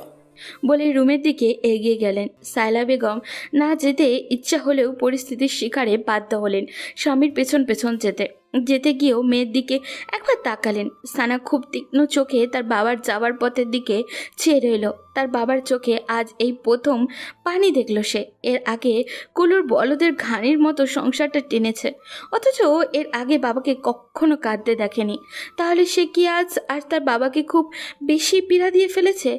বলে রুমের দিকে এগিয়ে গেলেন। সায়লা বেগম না যেতে ইচ্ছা হলেও পরিস্থিতির শিকারে বাধ্য হলেন স্বামীর পেছন পেছন যেতে। যেতে গিয়েও মেয়ের দিকে একবার তাকালেন। সানা খুব তীক্ষ্ণ চোখে তার বাবার যাওয়ার পথের দিকে চেয়ে রইল। তার বাবার চোখে আজ এই প্রথম পানি দেখল সে। এর আগে কুলুর বলদের ঘানির মতো সংসারটা টেনেছে, অথচ এর আগে বাবাকে কখনো কাঁদতে দেখেনি। তাহলে সে কি আজ আর তার বাবাকে খুব বেশি পীড়া দিয়ে ফেলেছে?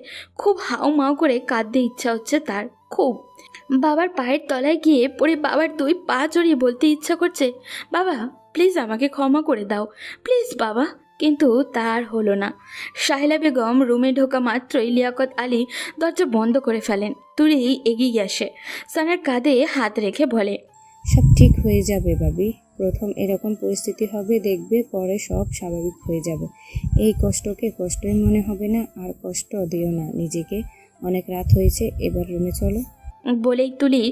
খুব হাউমাউ করে কাঁদতে ইচ্ছা হচ্ছে তার, খুব। বাবার পায়ের তলায় গিয়ে পড়ে বাবার দুই পা জড়িয়ে বলতে ইচ্ছা করছে, বাবা প্লিজ আমাকে ক্ষমা করে দাও, প্লিজ বাবা। কিন্তু তার হলো না। শাহেলা বেগম রুমে ঢোকা মাত্রই লিয়াকত আলী দরজা বন্ধ করে ফেলেন। তুলি এগিয়ে আসে, সানার কাঁধে হাত রেখে বলে, সব ঠিক হয়ে যাবে ভাবি। প্রথম এরকম পরিস্থিতি হবে, দেখবে পরে সব স্বাভাবিক হয়ে যাবে। এই কষ্টকে কষ্টই মনে হবে না। আর কষ্ট দিও না নিজেকে, অনেক রাত হয়েছে, এবার রুমে চলো। বলেই তুলি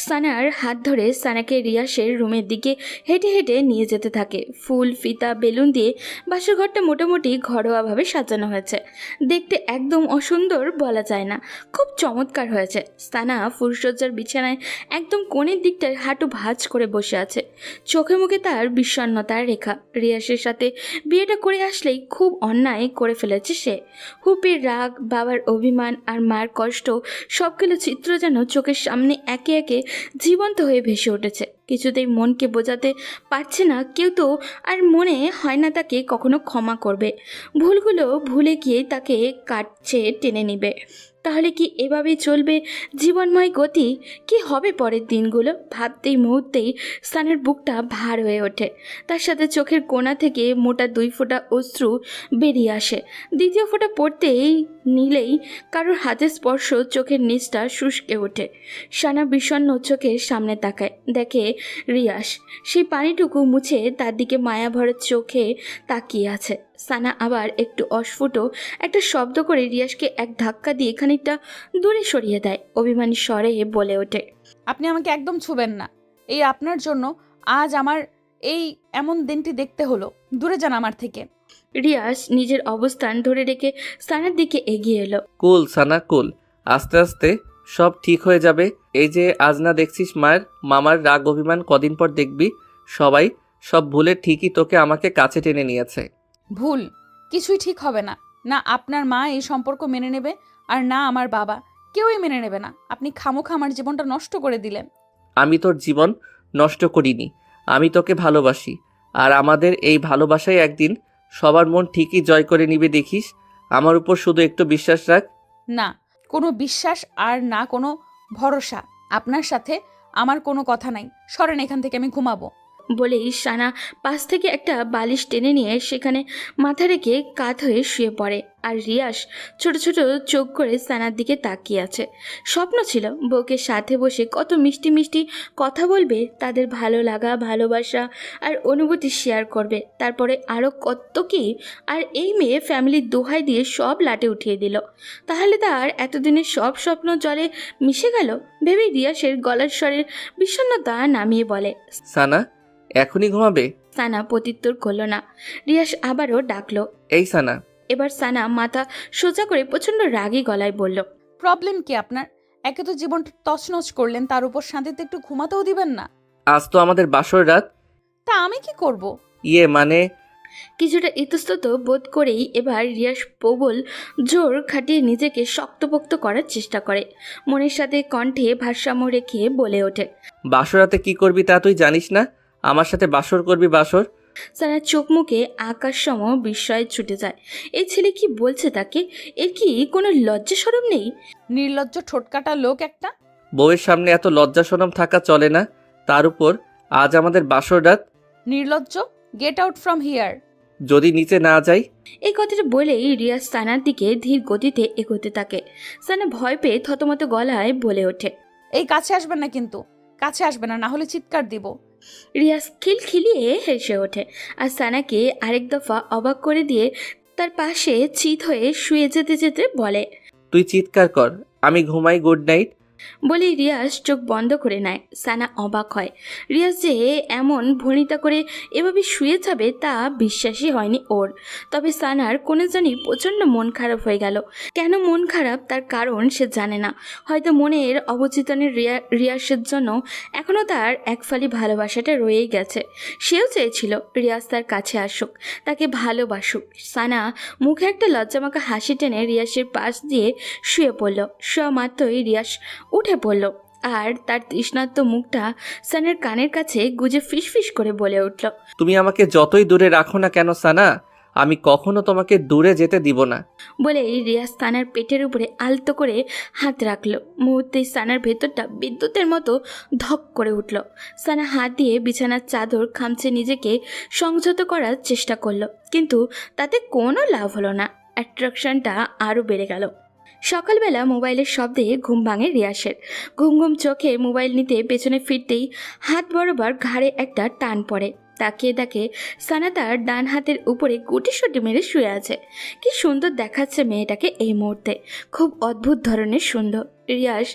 সানার হাত ধরে সানাকে রিয়াসের রুমের দিকে হেঁটে হেঁটে নিয়ে যেতে থাকে। ফুল, ফিতা, বেলুন দিয়ে বাসর ঘরটা মোটামুটি ঘরোয়াভাবে সাজানো হয়েছে। দেখতে একদম অসুন্দর বলা যায় না, খুব চমৎকার হয়েছে। সানা ফুলসজ্জার বিছানায় একদম কোণের দিকটায় হাঁটু ভাঁজ করে বসে আছে। চোখে মুখে তার বিষণ্ণতার রেখা। রিয়াসের সাথে বিয়েটা করে আসলেই খুব অন্যায় করে ফেলেছে সে। হুপির রাগ, বাবার অভিমান আর মার কষ্ট সবগুলো চিত্র যেন চোখের সামনে একে একে জীবন্ত হয়ে ভেসে উঠেছে। কিছুতেই মনকে বোঝাতে পারছে না কেউ তো, আর মনে হয় না তাকে কখনো ক্ষমা করবে। ভুলগুলো ভুলে গিয়ে তাকে কাটছে টেনে নিবে। তাহলে কি এভাবেই চলবে জীবনময় গতি? কি হবে পরের দিনগুলো? ভাবতেই মুহূর্তেই স্নানের বুকটা ভার হয়ে ওঠে। তার সাথে চোখের কোণা থেকে মোটা 2 ফোঁটা অশ্রু বেরিয়ে আসে। দ্বিতীয় ফোঁটা পড়তেই নিলেই কারোর হাতের স্পর্শ চোখের নিচটা শুষ্কে ওঠে। সানা বিষণ্ণ চোখের সামনে তাকায়, দেখে রিয়াস সেই পানিটুকু মুছে তার দিকে মায়া ভরা চোখে তাকিয়ে আছে। সানা আবার একটু অস্ফুট একটা শব্দ করে রিয়াসকে এক ধাক্কা দিয়ে খানিকটা দূরে সরিয়ে দেয়। অভিমানী স্বরে বলে ওঠে, আপনি আমাকে একদম ছুবেন না। এই আপনার জন্য আজ আমার এই এমন দিনটি দেখতে হলো। দূরে যান আমার থেকে। রিয়াস নিজের অবস্থান ধরে রেখে সানার দিকে এগিয়ে এলো। কুল সানা কুল, আস্তে আস্তে সব ঠিক হয়ে যাবে। এই যে আজ না দেখছিস মায়ের মামার রাগ অভিমান, কদিন পর দেখবি সবাই সব ভুলে ঠিকই তোকে আমাকে কাছে টেনে নিয়েছে। ভুল কিছুই ঠিক হবে না। না আপনার মা এই সম্পর্ক মেনে নেবে, আর না আমার বাবা, কেউই মেনে নেবে না। আপনি খামোখা আমার জীবনটা নষ্ট করে দিলেন। আমি তোর জীবন নষ্ট করিনি, আমি তোকে ভালোবাসি। আর আমাদের এই ভালোবাসায় একদিন সবার মন ঠিকই জয় করে নিবে, দেখিস। আমার উপর শুধু একটু বিশ্বাস রাখ। না কোনো বিশ্বাস আর না কোনো ভরসা। আপনার সাথে আমার কোনো কথা নাই। সরেন এখান থেকে, আমি ঘুমাবো। বলেই সানা পাশ থেকে একটা বালিশ টেনে নিয়ে সেখানে মাথা রেখে কাত হয়ে শুয়ে পড়ে। আর রিয়াস ছোট ছোট চোখ করে সানার দিকে তাকিয়ে আছে। স্বপ্ন ছিল বউকে সাথে বসে কত মিষ্টি মিষ্টি কথা বলবে, তাদের ভালো লাগা, ভালোবাসা আর অনুভূতি শেয়ার করবে। তারপরে আরও কত কি। আর এই মেয়ে ফ্যামিলির দোহাই দিয়ে সব লাটে উঠিয়ে দিল। তাহলে তার এতদিনের সব স্বপ্ন জলে মিশে গেল ভেবে রিয়াসের গলার স্বরের বিষণ্ণতা নামিয়ে বলে, সানা এখনই ঘুমাবে? সানা প্রত্যুত্তর করল না। রিয়াস আবারও ডাকলো। এই সানা। এবার সানা মাথা সোজা করে প্রচণ্ড রাগী গলায় বলল, প্রবলেম কি আপনার? একে তো জীবনটা তছনছ করলেন, তার উপর শান্তিতে একটু ঘুমাতেও দিবেন না। আজ তো আমাদের বাসর রাত। তা আমি কি করব? মানে কিছুটা ইতস্তত বোধ করেই এবার রিয়াস প্রবল জোর খাটিয়ে নিজেকে শক্তপোক্ত করার চেষ্টা করে। মনের সাথে কণ্ঠে ভারসাম্য রেখে বলে ওঠে, বাসর রাতে কি করবি তা তুই জানিস না? আমার সাথে বাসর করবি বাসর? সারা চোখ মুখে আকাশ সম বিস্ময়ে ছুটে যায়। এই ছেলে কি বলছে তাকে? এর কি কোনো লজ্জা শরম নেই? নির্লজ্জ ঠোটকাটা লোক একটা। বউয়ের সামনে এত লজ্জা শরম থাকা চলে না। তার উপর আজ আমাদের বাসর রাত। নির্লজ্জ, গেট আউট ফ্রম হিয়ার। যদি নিচে না যাই? এই কথাটা বলেই রিয়াজ সানার দিকে ধীর গতিতে এগোতে থাকে। সানা ভয় পেয়ে থতমত গলায় বলে ওঠে, এই কাছে আসবেন না কিন্তু, কাছে আসবেন না, না হলে চিৎকার দিব। রিয়াজ খিলখিলিয়ে হেসে ওঠে আর সানাকে আরেক দফা অবাক করে দিয়ে তার পাশে চিত হয়ে শুয়ে যেতে যেতে বলে, তুই চিৎকার কর, আমি ঘুমাই, গুড নাইট। বলে রিয়াজ চোখ বন্ধ করে নেয়। সানা অবাক হয়। রিয়াজ যে এমন ভনিতা করে এভাবে শুয়ে যাবে তা বিশ্বাসই হয়নি ওর। তবে সানার কোনো জানি প্রচণ্ড মন খারাপ হয়ে গেল। কেন মন খারাপ তার কারণ সে জানে না। হয়তো মনের অবচেতনের রিয়াজের জন্য এখনও তার একফালি ভালোবাসাটা রয়েই গেছে। সেও চেয়েছিল রিয়াজ তার কাছে আসুক, তাকে ভালোবাসুক। সানা মুখে একটা লজ্জামাখা হাসি টেনে রিয়াজের পাশ দিয়ে শুয়ে পড়ল। শোয়া মাত্রই রিয়াজ উঠে পড়ল আর তার তৃষ্ণার্ত মুখটা সানার কানের কাছে গুজে ফিসফিস করে বলে উঠল, তুমি আমাকে যতই দূরে রাখো না কেন সানা, আমি কখনো তোমাকে দূরে যেতে দিব না। বলে রিয়াজ সানার পেটের উপরে আলতো করে হাত রাখলো। মুহূর্তেই সানার ভেতরটা বিদ্যুতের মতো ধক করে উঠল। সানা হাত দিয়ে বিছানার চাদর খামচে নিজেকে সংযত করার চেষ্টা করলো, কিন্তু তাতে কোনো লাভ হলো না। অ্যাট্রাকশনটা আরও বেড়ে গেল। সকালবেলা মোবাইলের শব্দে ঘুম ভাঙে রিয়াসের। ঘুম ঘুম চোখে মোবাইল নিতে পেছনে ফিরতেই হাত বরাবর ঘাড়ে একটা টান পড়ে। তাকিয়ে দেখে সানা তার ডান হাতের উপরে গুটিসুটি মেরে শুয়ে আছে। কি সুন্দর দেখাচ্ছে মেয়েটাকে এই মুহূর্তে, খুব অদ্ভুত ধরনের সুন্দর। রিয়াস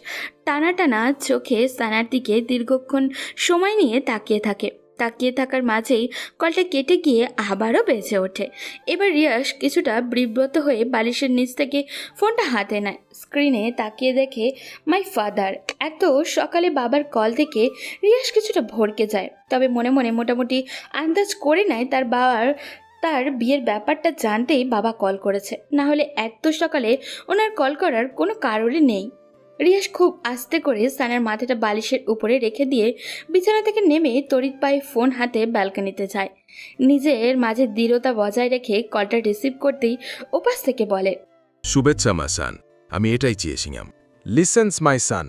টানা টানা চোখে সানার দিকে দীর্ঘক্ষণ সময় নিয়ে তাকিয়ে থাকে। তাকিয়ে থাকার মাঝেই কলটা কেটে গিয়ে আবারও বেজে ওঠে। এবার রিয়াস কিছুটা বিব্রত হয়ে বালিশের নিচ থেকে ফোনটা হাতে নেয়। স্ক্রিনে তাকিয়ে দেখে মাই ফাদার। এত সকালে বাবার কল থেকে রিয়াস কিছুটা ভড়কে যায়, তবে মনে মনে মোটামুটি আন্দাজ করে নেয় তার বিয়ের ব্যাপারটা জানতেই বাবা কল করেছে, না হলে এত সকালে ওনার কল করার কোনো কারণই নেই। রিয়াস খুব আস্তে করে সানার মাথাটা বালিশের উপরে রেখে দিয়ে বিছানা থেকে নেমে তড়িৎ পায়ে ফোন হাতে ব্যালকনিতে যায়। নিজের মাঝে দৃঢ়তা বজায় রেখে কলটা রিসিভ করতেই ওপাশ থেকে বলে, শুভেচ্ছা মা সান, আমি এটাই চেয়েছিলাম। লিসেন্স মাই সান,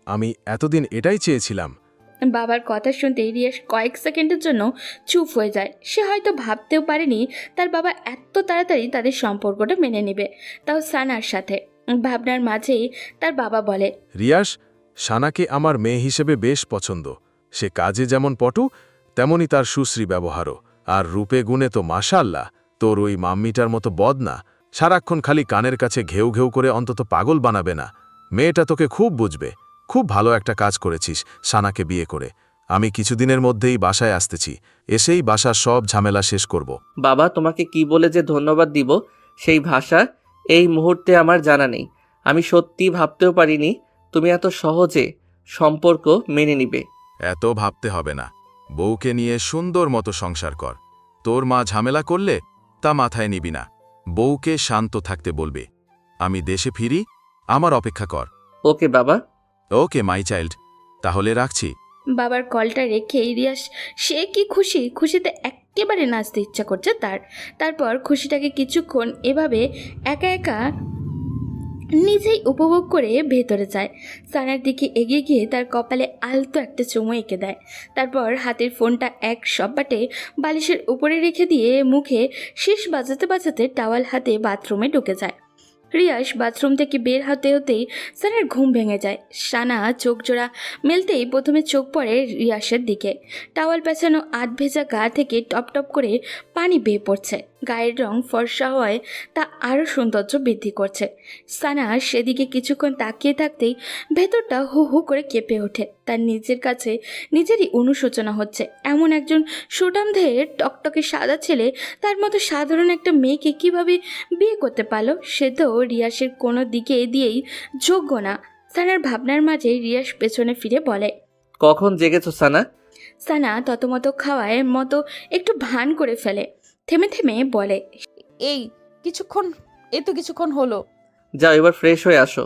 আমি এতদিন এটাই চেয়েছিলাম। বাবার কথা শুনতেই রিয়াস কয়েক সেকেন্ডের জন্য চুপ হয়ে যায়। সে হয়তো ভাবতেও পারেনি তার বাবা এত তাড়াতাড়ি তাদের সম্পর্কটা মেনে নেবে, তাও সানার সাথে। ভাবনার মাঝেই তার বাবা বলে, রিয়াস, সানাকে আমার মেয়ে হিসেবে বেশ পছন্দ। সে কাজে যেমন পটু, তেমনি তার সুশ্রী ব্যবহারও। আর রূপে গুণে তো মাশাআল্লাহ, তোর ওই মাম্মিটার মতো বদ না। সারাক্ষণ খালি কানের কাছে ঘেউ ঘেউ করে অন্তত পাগল বানাবে না। মেয়েটা তোকে খুব বুঝবে। খুব ভালো একটা কাজ করেছিস সানাকে বিয়ে করে। আমি কিছুদিনের মধ্যেই বাসায় আসতেছি, এসেই বাসার সব ঝামেলা শেষ করব। বাবা, তোমাকে কি বলে যে ধন্যবাদ দিব সেই ভাষা এই মুহূর্তে আমার জানা নেই। আমি সত্যি ভাবতেও পারিনি তুমি এত সহজে সম্পর্ক মেনে নিবে। এত ভাবতে হবে না, বউকে নিয়ে সুন্দর মতো সংসার কর। তোর মা ঝামেলা করলে তা মাথায় নিবি না, বউকে শান্ত থাকতে বলবে। আমি দেশে ফিরি, আমার অপেক্ষা কর। ওকে বাবা। ওকে মাই চাইল্ড, তাহলে রাখছি। বাবার কলটা রেখে রিয়াস সে কি খুশি, খুশিতে একেবারে নাচতে ইচ্ছা করছে তার। তারপর খুশিটাকে কিছুক্ষণ এভাবে একা একা নিজেই উপভোগ করে ভেতরে যায়। সানার দিকে এগিয়ে গিয়ে তার কপালে আলতো একটা চুমু এঁকে দেয়। তারপর হাতের ফোনটা এক সব্বাটে বালিশের উপরে রেখে দিয়ে মুখে শেষ বাজাতে বাজাতে টাওয়াল হাতে বাথরুমে ঢুকে যায়। রিয়াস বাথরুম থেকে বের হতে হতেই সানার ঘুম ভেঙে যায়। সানা চোখ জোড়া মেলতেই প্রথমে চোখ পড়ে রিয়াসের দিকে। টাওয়াল পেঁচানো আধ ভেজা গা থেকে টপ টপ করে পানি বেয়ে পড়ছে। গায়ের রং ফর্সা হওয়ায় তা আরও সৌন্দর্য বৃদ্ধি করছে। সানা সেদিকে কিছুক্ষণ তাকিয়ে থাকতেই ভেতরটা হু হু করে কেঁপে ওঠে। তার নিজের কাছে নিজেরই অনুশোচনা হচ্ছে। এমন একজন সুঠামদেহের টকটকে সাদা ছেলে তার মতো সাধারণ একটা মেয়েকে কিভাবে বিয়ে করতে পারলো? সে তো রিয়াসের কোনো দিকে দিয়েই যোগ্য না। সানার ভাবনার মাঝে রিয়াস পেছনে ফিরে বলে, কখন জেগেছো সানা? সানা ততমতো খাওয়ায় মতো একটু ভান করে ফেলে, থেমে থেমে বলে, এই কিছুক্ষণ হলো। যাও এবার ফ্রেশ হয়ে আসো।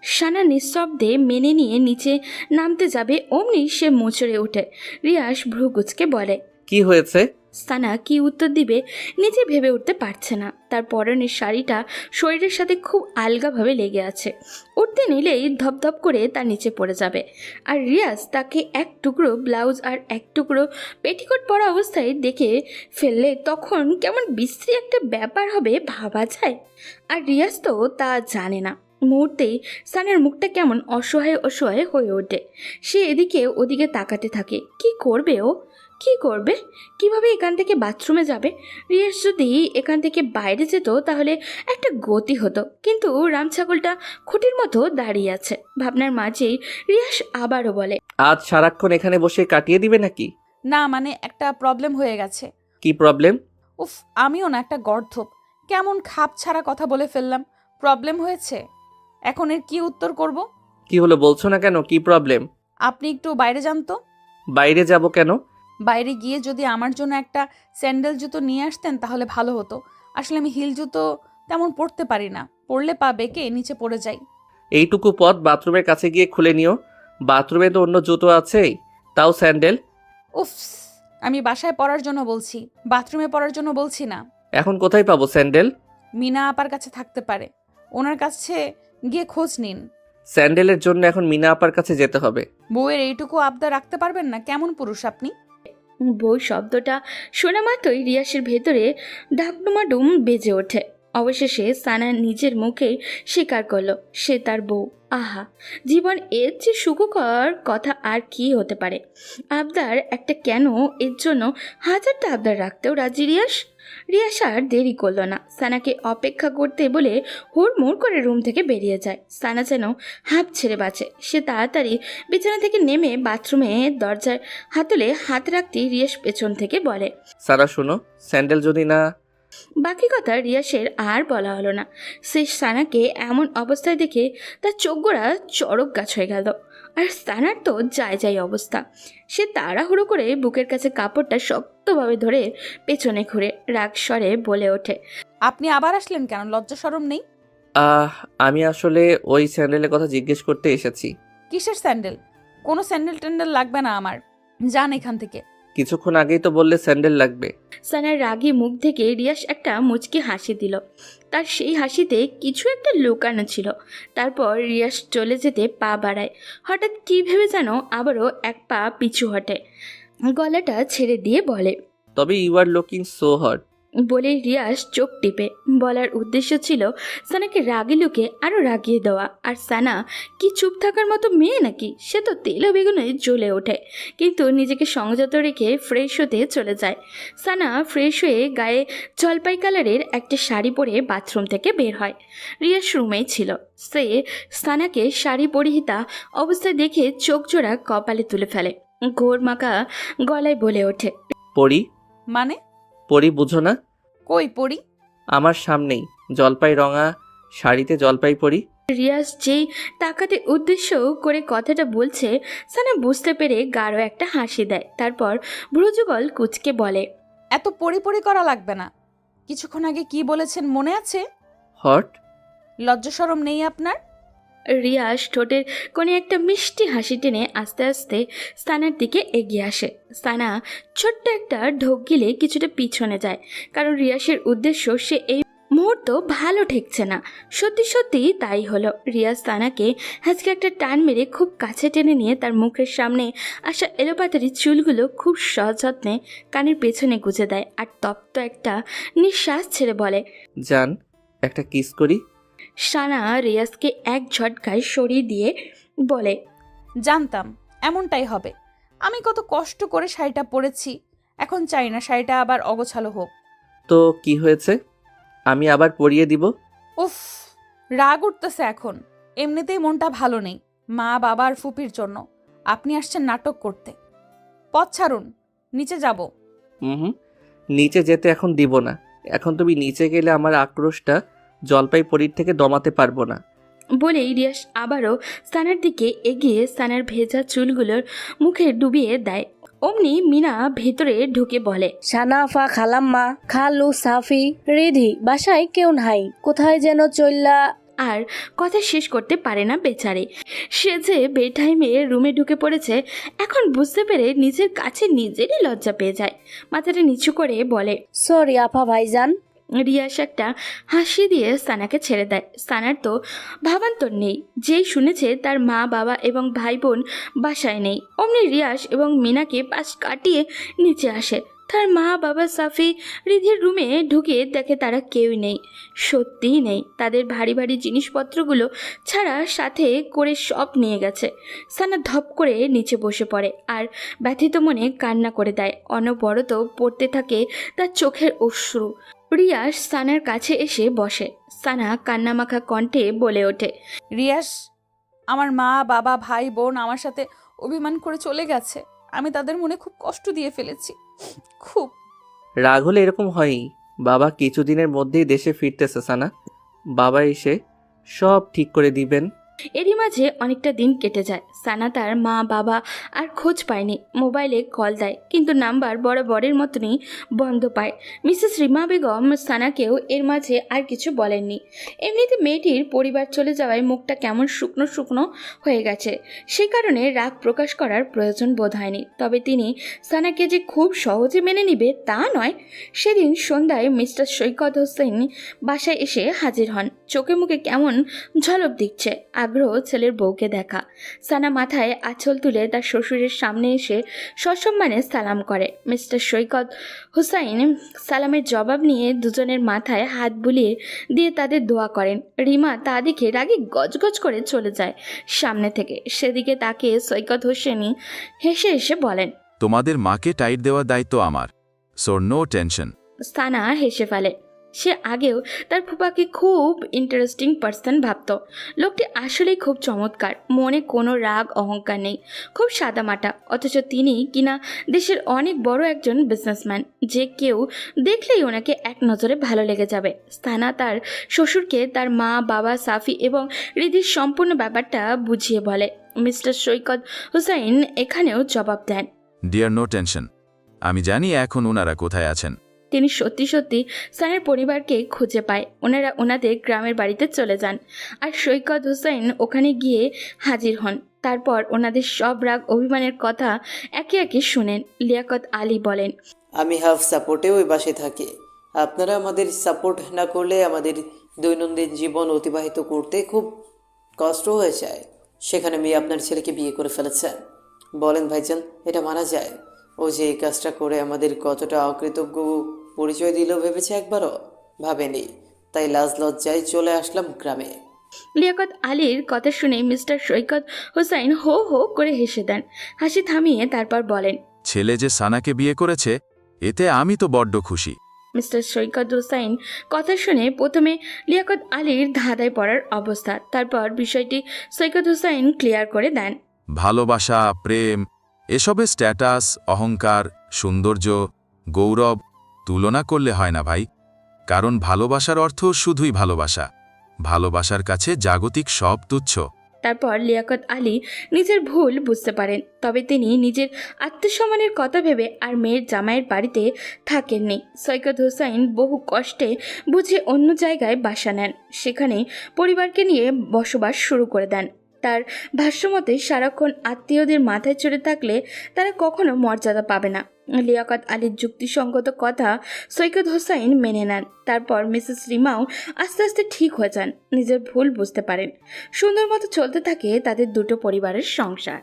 সানা নিঃশব্দে মেনে নিয়ে নিচে নামতে যাবে, অমনি সে মোচড়ে ওঠে। রিয়াস ভ্রুকুচকে বলে, কি হয়েছে? সানা কি উত্তর দিবে নিজে ভেবে উঠতে পারছে না। তার পরনের শাড়িটা শরীরের সাথে খুব আলগাভাবে লেগে আছে, উঠতে নিলেই ধপধপ করে তার নিচে পড়ে যাবে। আর রিয়াজ তাকে এক টুকরো ব্লাউজ আর এক টুকরো পেটিকোট পরা অবস্থায় দেখে ফেললে তখন কেমন বিশ্রী একটা ব্যাপার হবে ভাবা যায়। আর রিয়াজ তো তা জানে না। মুহূর্তেই সানার মুখটা কেমন অসহায় অসহায় হয়ে ওঠে। সে এদিকে ওদিকে তাকাতে থাকে। কি করবে ও? কি করবে? কিভাবে এখান থেকে বাথরুমে যাবে? রিয়াস যদি এখান থেকে বাইরে যেত তাহলে একটা গতি হতো, কিন্তু রামছাগলটা খুঁটির মতো দাঁড়িয়ে আছে। ভাবনার মাঝেই রিয়াস আবারও বলে, আজ সারাক্ষণ এখানে বসে কাটিয়ে দিবে নাকি? না মানে একটা প্রবলেম হয়ে গেছে। কি প্রবলেম? উফ, আমিও না একটা গর্ধপ, কেমন খাপ ছাড়া কথা বলে ফেললাম। প্রবলেম হয়েছে, এখন এর কি উত্তর করব? কি হলো বলছো না কেন? কি প্রবলেম? আপনি একটু বাইরে যান তো। বাইরে যাব কেন? বাইরে গিয়ে যদি আমার জন্য একটা স্যান্ডেল জুতো নিয়ে আসতেন তাহলে ভালো হতো। আসলে আমি হিল জুতো তেমন পরতে পারি না, পরলে পা বেঁকে নিচে পড়ে যাই। এইটুকু পথ বাথরুমের কাছে গিয়ে খুলে নিও। বাথরুমে তো অন্য জুতো আছেই, তাও স্যান্ডেল। উফ, আমি বাসায় পরার জন্য বলছি, বাথরুমে পরার জন্য বলছি না। এখন কোথায় পাবো স্যান্ডেল? মিনা আপার কাছে থাকতে পারে, ওনার কাছে গিয়ে খোঁজ নিন। স্যান্ডেলের জন্য এখন মিনা আপার কাছে যেতে হবে? বউয়ের এইটুকু আবদার রাখতে পারবেন না? কেমন পুরুষ আপনি? বউ শব্দটা শোনা মাত্রই রিয়াসের ভেতরে ডাকডুমাডুম বেজে ওঠে। অবশেষে সানা নিজের মুখে স্বীকার করলো সে তার বউ। আহা, জীবন এর চেয়ে সুখকর কথা আর কি হতে পারে। আবদার একটা কেন, এর জন্য হাজারটা আবদার রাখতেও রাজি রিয়াস। রিয়াস আর দেরি করলো না, সানাকে অপেক্ষা করতে বলে হুড়মুড় করে রুম থেকে বেরিয়ে যায়। সানা যেন হাঁপ ছেড়ে বাঁচে। সে তাড়াতাড়ি বিছানা থেকে নেমে বাথরুমে দরজায় হাতলে হাত রাখতেই রিয়াস পেছন থেকে বলে, সারা শোনো, স্যান্ডেল যদি না। বাকি কথা রিয়াসের আর বলা হলো না। সে সানাকে এমন অবস্থায় দেখে তার চোখগোড়া চড়ক গাছ হয়ে গেল। আর সানার তো যায় অবস্থা। সে তাড়াহুড়ো করে বুকের কাছে কাপড়টা শক্তভাবে ধরে পেছনে ঘুরে রাগ স্বরে বলে ওঠে, আপনি আবার আসলেন কেন? লজ্জা শরম নেই? আমি আসলে ওই স্যান্ডেলের কথা জিজ্ঞেস করতে এসেছি। কিসের স্যান্ডেল? কোনো স্যান্ডেল ট্যান্ডেল লাগবে না আমার, যান এখান থেকে। কিছুক্ষণ আগেই তো বললে স্যান্ডেল লাগবে। সানার রাগী মুখ থেকে রিয়াস একটা মুচকি হাসি দিল। তার সেই হাসিতে কিছু একটা লুকানো ছিল। তারপর রিয়াস চলে যেতে পা বাড়ায়। হঠাৎ কী ভেবে যেন আবারও এক পা পিছু হটে, গলাটা ছেড়ে দিয়ে বলে, তবে you are looking so hot. বলে রিয়াস চোখ টিপে বলার উদ্দেশ্য ছিল সানাকে রাগে লুকে আরও রাগিয়ে দেওয়া। আর সানা কি চুপ থাকার মতো মেয়ে নাকি? সে তো তেলে বেগুনে জ্বলে ওঠে, কিন্তু নিজেকে সংযত রেখে ফ্রেশ হতে চলে যায়। সানা ফ্রেশ হয়ে গায়ে জলপাই কালারের একটা শাড়ি পরে বাথরুম থেকে বের হয়। রিয়াস রুমেই ছিল। সে সানাকে শাড়ি পরিহিতা অবস্থায় দেখে চোখ জোড়া কপালে তুলে ফেলে। ঘোর মাখা গলায় বলে ওঠে, পরি? মানে? পরি বুঝো না? কই পড়ি? আমার সামনেই জলপাই রঙা শাড়িতে জলপাই পরি। রিয়াজ যেই তাকাতে উদ্দেশ্য করে কথাটা বলছে, সানা বুঝতে পেরে গাঢ় একটা হাসি দেয়। তারপর ভ্রুযুগল কুচকে বলে, এত পরি করা লাগবে না। কিছুক্ষণ আগে কি বলেছেন মনে আছে? হট? লজ্জা শরম নেই আপনার? রিয়াজ ঠোঁটের কোণে একটা মিষ্টি হাসি টেনে আস্তে আস্তে সানার দিকে এগিয়ে আসে। সানা ছোট্ট একটা ঢোক গিলে কিছুটা পিছনে যায়, কারণ রিয়াসের উদ্দেশ্য সে এই মুহূর্ত ভালো ঠেকছে না। সত্যি সত্যি তাই হলো। রিয়াজ সানাকে আজকে একটা টান মেরে খুব কাছে টেনে নিয়ে তার মুখের সামনে আসা এলোপাতারি চুলগুলো খুব সযত্নে কানের পেছনে গুজে দেয় আর তপ্ত একটা নিঃশ্বাস ছেড়ে বলে, জান, একটা কিস করি। সানা রিয়াজকে এক ঝটকায় সরিয়ে দিয়ে বলে, জানতাম এমনটাই হবে। আমি কত কষ্ট করে শাড়িটা পরেছি, এখন চাই না শাড়িটা আবার অগোছালো হোক। তো কি হয়েছে? আমি আবার পরিয়ে দিব। উফ, রাগ উঠতেছে এখন। এমনিতেই মনটা ভালো নেই মা বাবা আর ফুপির জন্য। আপনি আসছেন নাটক করতে। পথ ছাড়ুন, নিচে যাব। হুম, নিচে যেতে এখন দিব না। এখন তুমি নিচে গেলে আমার আক্রোশটা জলপাই পরির থেকে দমাতে পারবো না। বলেই রিয়াস আবারও সানার দিকে এগিয়ে সানার ভেজা চুলগুলোর মুখে ডুবিয়ে দেয়। অমনি মিনা ভেতরে ঢুকে বলে, সানাফা, খালাম্মা, খালু, সাফি, রিধি বাসায় কেউ নাই, কোথায় যেন চললা। আর কথা শেষ করতে পারে না বেচারে। সে যে বেটাইমে রুমে ঢুকে পড়েছে এখন বুঝতে পেরে নিজের কাছে নিজেরই লজ্জা পেয়ে যায়। মাথাটা নিচু করে বলে, সরি আপা ভাইজান। রিয়াস একটা হাসি দিয়ে সানাকে ছেড়ে দেয়। সানার তো ভাবান্তর নেই, যেই শুনেছে তার মা বাবা এবং ভাই বোন বাসায় নেই। অমনি রিয়াস এবং মিনাকে পাশ কাটিয়ে নিচে আসে। তার মা বাবা সাফি রিধির রুমে ঢুকে দেখে তারা কেউই নেই, সত্যিই নেই। তাদের ভারী ভারী জিনিসপত্রগুলো ছাড়া সাথে করে সব নিয়ে গেছে। সানা ধপ করে নিচে বসে পড়ে আর ব্যথিত মনে কান্না করে দেয়। অনবরত পড়তে থাকে তার চোখের অশ্রু। রিয়াস সানার কাছে এসে বসে। সানা কান্নামাখা কণ্ঠে বলে ওঠে, রিয়াস, আমার মা বাবা ভাই বোন আমার সাথে অভিমান করে চলে গেছে। আমি তাদের মনে খুব কষ্ট দিয়ে ফেলেছি, খুব। রাগ হলে এরকম হয়ই। বাবা কিছুদিনের মধ্যেই দেশে ফিরতেছে সানা। বাবা এসে সব ঠিক করে দিবেন। এরই মাঝে অনেকটা দিন কেটে যায়। সানা তার মা বাবা আর খোঁজ পায়নি। মোবাইলে কল দেয়, কিন্তু নাম্বার বরাবরের মতনই বন্ধ পায়। মিসেস রিমা বেগম সানাকেও এর মাঝে আর কিছু বলেননি। এমনিতে মেয়েটির পরিবার চলে যাওয়ায় মুখটা কেমন শুকনো শুকনো হয়ে গেছে, সে কারণে রাগ প্রকাশ করার প্রয়োজন বোধ হয়নি। তবে তিনি সানাকে যে খুব সহজে মেনে নিবে তা নয়। সেদিন সন্ধ্যায় মিস্টার সৈকত হোসেন বাসায় এসে হাজির হন। চোখে মুখে কেমন ঝলক দিচ্ছে। আগ্রহ ছেলের বউকে দেখা। সানা মাথায় আঁচল তুলে তার শ্বশুরের সামনে এসে সসম্মানে সালাম করে। মিস্টার সৈকত হুসাইন সালামের জবাব নিয়ে দুজনের মাথায় হাত বুলিয়ে দিয়ে তাদের দোয়া করেন। রিমা তা দেখে রাগে গজগজ করে চলে যায় সামনে থেকে। সেদিকে তাকিয়ে সৈকত হোসেনি হেসে হেসে বলেন, তোমাদের মাকে টাইট দেওয়ার দায়িত্ব আমার, সো নো টেনশন। সানা হেসে ফেলে। সে আগেও তার ফুপাকে খুব ইন্টারেস্টিং পার্সন ভাবত। লোকটি আসলেই খুব চমৎকার, মনে কোনো রাগ অহংকার নেই, খুব সাদামাটা। অথচ তিনি কিনা দেশের অনেক বড় একজন বিজনেসম্যান, যে কেউ দেখলেই ওনাকে এক নজরে ভালো লেগে যাবে। সানা তার শ্বশুরকে তার মা, বাবা, সাফি এবং রিদির সম্পূর্ণ ব্যাপারটা বুঝিয়ে বলে। মিস্টার সৈকত হুসাইন এখানেও জবাব দেন, ডিয়ার নো টেনশন, আমি জানি এখন ওনারা কোথায় আছেন। তিনি সত্যি সত্যি সানার পরিবারকে খুঁজে পায়। ওনারা ওনাদের গ্রামের বাড়িতে চলে যান আর সৈকত হোসেন ওখানে গিয়ে হাজির হন। তারপর ওনাদের সব রাগ অভিমানের কথা একে একে শুনেন। লিয়াকত আলী বলেন, আমি হাফ সাপোর্টে ওই বাসে থাকি। আপনারা আমাদের সাপোর্ট না করলে আমাদের দৈনন্দিন জীবন অতিবাহিত করতে খুব কষ্ট হয়ে যায়। সেখানে মেয়ে আপনার ছেলেকে বিয়ে করে ফেলেছে। বলেন ভাইজান, এটা মানা যায়? ও যে এই কাজটা করে আমাদের কতটা অকৃতজ্ঞ পরিচয় দিল ভেবেছে একবারও? ভাবেনি। তাই লাজ লজ্জায় চলে আসলাম গ্রামে। লিয়াকত আলীর কথা শুনে মিস্টার সৈকত হোসাইন হো হো করে হেসে দেন। হাসি থামিয়ে তারপর বলেন, ছেলে যে সানাকে বিয়ে করেছে এতে আমি তো বড্ড খুশি। মিস্টার সৈকত হোসাইন কথা শুনে প্রথমে লিয়াকত আলীর ধাঁধায় পড়ার অবস্থা, তারপর বিষয়টি সৈকত হোসাইন ক্লিয়ার করে দেন। ভালোবাসা, প্রেম, এসবের স্ট্যাটাস, অহংকার, সৌন্দর্য, গৌরব তুলনা করলে হয় না ভাই। কারণ ভালোবাসার অর্থ শুধুই ভালোবাসা। ভালোবাসার কাছে জাগতিক সব তুচ্ছ। তারপর লিয়াকত আলী নিজের ভুল বুঝতে পারেন, তবে তিনি নিজের আত্মসম্মানের কথা ভেবে আর মেয়ের জামাইয়ের বাড়িতে থাকেননি। সৈকত হোসাইন বহু কষ্টে বুঝে অন্য জায়গায় বাসা নেন, সেখানে পরিবারকে নিয়ে বসবাস শুরু করে দেন। তার ভাষ্যমতে সারাক্ষণ আত্মীয়দের মাথায় চড়ে থাকলে তারা কখনো মর্যাদা পাবে না। লিয়াকত আলীর যুক্তিসঙ্গত কথা সৈকত হোসাইন মেনে নেন। তারপর মিসেস রিমাও আস্তে আস্তে ঠিক হয়ে যান, নিজের ভুল বুঝতে পারেন। সুন্দর মতো চলতে থাকে তাদের দুটো পরিবারের সংসার।